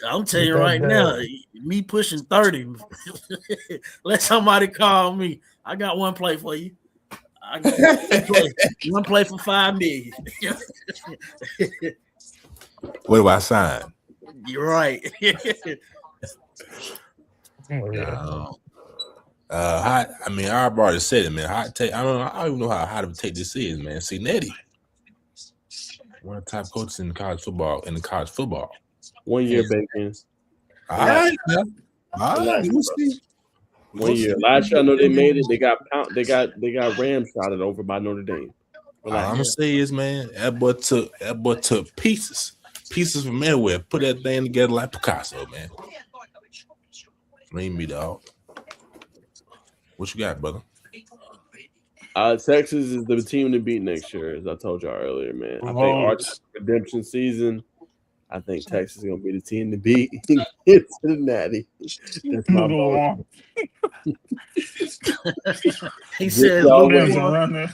I'm telling you right now, me pushing 30, let somebody call me. I got one play for you. I got one play for $5 million. What do I sign? You're right. I've already said it, man. Hot take. I don't even know how hot of a take this is, man. See, Nettie, one of the top coaches in college football. 1 year bacon. All right, we'll see. 1 year. Last year, I know they made it. They got ramshotted over by Notre Dame. All I'm gonna say is, man, that boy took pieces from everywhere. Put that thing together like Picasso, man. Ring me, dog. What you got, brother? Texas is the team to beat next year, as I told y'all earlier, man. I think Archie's redemption season. I think Texas is gonna be the team to beat in Cincinnati. That's my vote. He said lukewarm.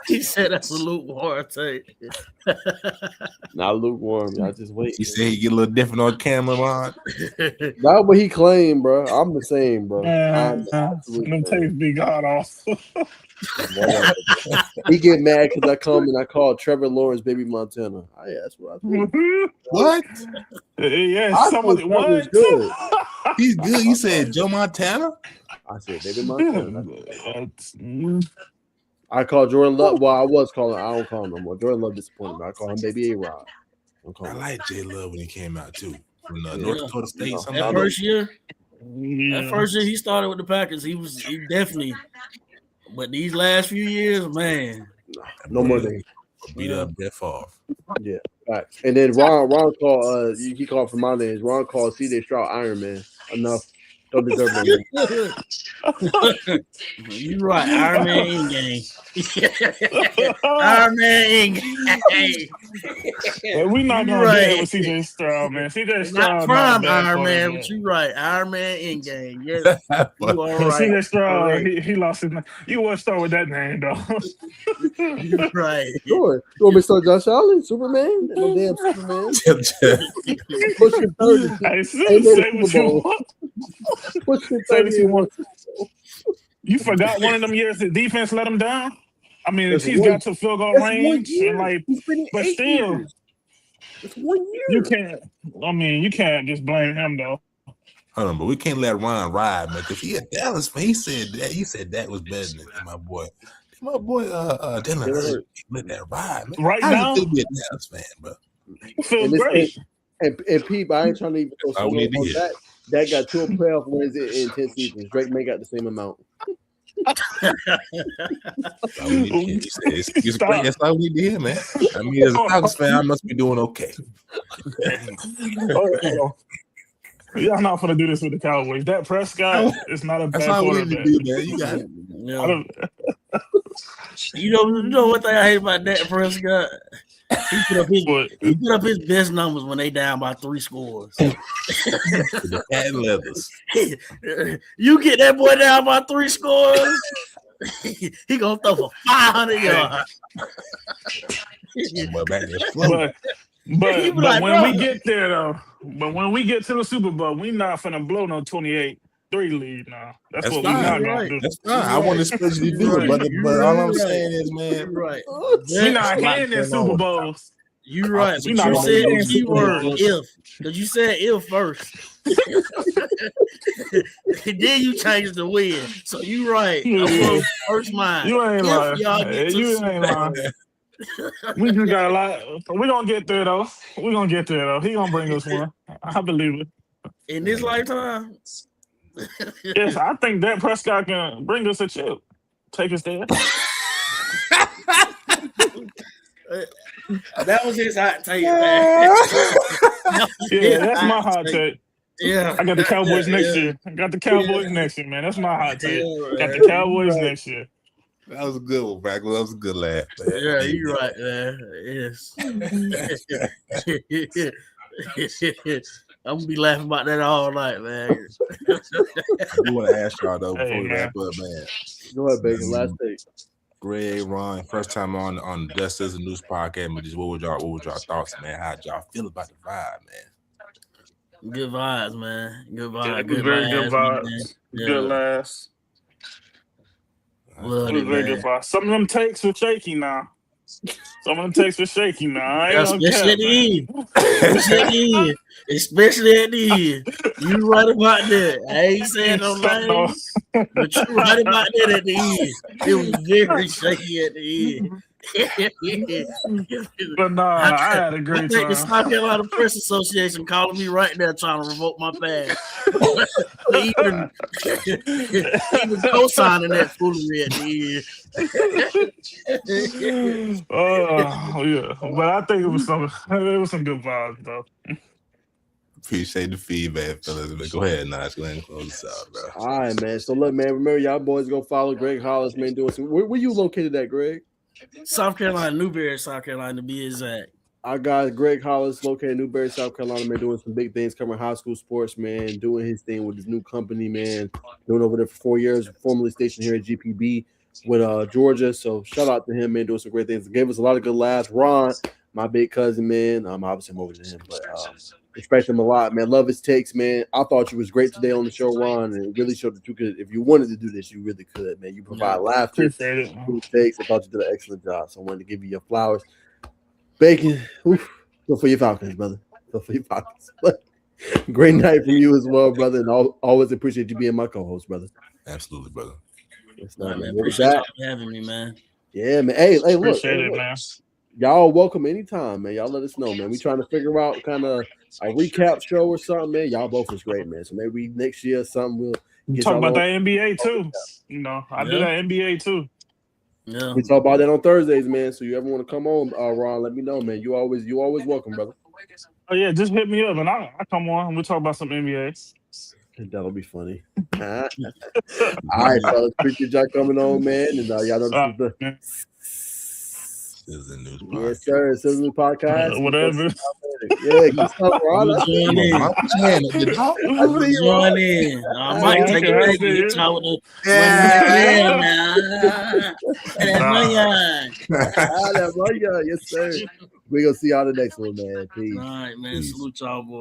He said that's a lukewarm take. Not lukewarm. Y'all just wait. He said he get a little different on camera, man. Not what he claimed, bro. I'm the same, bro. Them tapes be god awful. He get mad because I come and I call Trevor Lawrence Baby Montana. That's what I think. What? Yeah, somebody what? Good. He's good. You said Joe Montana? I said Baby Montana. I call Jordan Love. Well, I was calling. I don't call him no more. Jordan Love disappointed me. I call him Baby A-Rod. I like J Love when he came out too. From North Dakota State. That first year, he started with the Packers. He definitely. But these last few years, man, no more than beat up Brett Favre. Yeah, facts. And then Ron called. He called for my name. Ron called C.J. Stroud Iron Man. Enough. Don't deserve that. You right, Iron Man in game. Iron Man in game. We not gonna get it with C.J. Stroud, man. C.J. Stroud not prime Iron Man, but you right, Iron Man in game. Yes, you are right. C.J. Stroud, he lost his name. You want to start with that name, though. You right. Sure. You want me to start Josh Allen, Superman? No damn Superman. Pushing 30. Hey, say what you want. Pushing 30. You forgot one of them years the defense let him down? I mean, he's got to field goal range. And but still, it's 1 year. You can't just blame him, though. Hold on, but we can't let Ron ride, man, because he a Dallas fan. He said that was better than my boy. My boy, Dylan, let that ride, man. Right now, he be a Dallas fan, bro. He feels great. And Pete, I ain't trying to even go so long on that. That got 2 playoff wins in 10 seasons. Drake may got the same amount. That's all we need to hear, man. I mean, as a Falcons fan, I must be doing okay. Y'all not gonna do this with the Cowboys. That Prescott is not a bad quarterback. Do, man. You got it. Yeah. You know what thing I hate about Dak Prescott? He put up his best numbers when they down by 3 scores. The patent leathers. You get that boy down by 3 scores, he gonna throw for 500 yards. But when we get there though, when we get to the Super Bowl, we not finna blow no 28-3 lead now. That's what we not gonna do. That's fine. I want to especially do it, but all I'm saying is, man, we not hitting in Super Bowls. You're right. You said the keyword if, because you said if first. Then you changed the win. So you right. First mind. You ain't lying. You ain't lying. We just got a lot. We're gonna get there though. He gonna bring us one. I believe it. In this lifetime. Yes, I think Dak Prescott can bring us a chip. Take us there. That was his hot take, man. That's my hot take. Yeah, I got the Cowboys next year. Man. That's my hot take. Got the Cowboys next year. That was a good one, Brack. That was a good laugh, man. Yeah, you're right, man. Yes. I'm gonna be laughing about that all night, man. I do want to ask y'all though before we wrap up, man. Go ahead, Bacon. Last take. Greg, Ron, first time on Just As a News podcast, but just what was y'all thoughts, man? How'd y'all feel about the vibe, man? Good vibes, man. Good vibes. Yeah, good vibes. Good laughs. Love it, very good vibes. Some of them takes were shaky now. Especially at the end. You right about that. I ain't saying no names, but you right about that at the end. It was very shaky at the end. But nah, I had a I great think the time. South Carolina Press Association calling me right now trying to revoke my badge. even co-signing that foolery at the end. Oh yeah, but I think it was some good vibes though. Appreciate the feedback, fellas. But go ahead, Najeh. Go ahead and close this out, bro. All right, man. So look, man. Remember, y'all boys go follow Greg Hollis, man. Doing some. Where you located at, Greg? South Carolina, Newberry, South Carolina, to be exact. Our guy Greg Hollis, located in Newberry, South Carolina, man, doing some big things, covering high school sports, man, doing his thing with his new company, man, doing over there for 4 years, formerly stationed here at GPB with Georgia. So shout out to him, man, doing some great things. Gave us a lot of good laughs. Ron, my big cousin, man, obviously I'm over to him, but respect him a lot, man. Love his takes, man. I thought you was great today on the show, Ron, and it really showed that you could, if you wanted to do this, you really could, man. You provide laughter, Appreciate it. takes. I thought you did an excellent job, so I wanted to give you your flowers. Bacon, oof, go for your Falcons, brother. Go for your Falcons. Great night from you as well, brother, and always appreciate you being my co-host, brother. Absolutely, brother. Man, appreciate y'all for having me, man. Yeah, man. Hey, look, Appreciate it, man. Y'all welcome anytime, man. Y'all let us know, man. We trying to figure out kind of a recap show or something, man. Y'all both was great, man. So maybe next year or something we'll get talk about on. that NBA too. You know, I do that NBA too. Yeah, we talk about that on Thursdays, man. So you ever want to come on, Ron? Let me know, man. You always welcome, brother. Oh yeah, just hit me up and I come on and we'll talk about some NBA. That'll be funny. All right, fellas. Appreciate y'all coming on, man. And y'all know this is the News Podcast. Yes, sir. It's a new podcast. Whatever. Yeah, good stuff, Ron. Join in. Join in. I might take it back to you talk with the Yes, sir. We're gonna see y'all the next one, man. Peace. All right, man. Salute y'all, boys.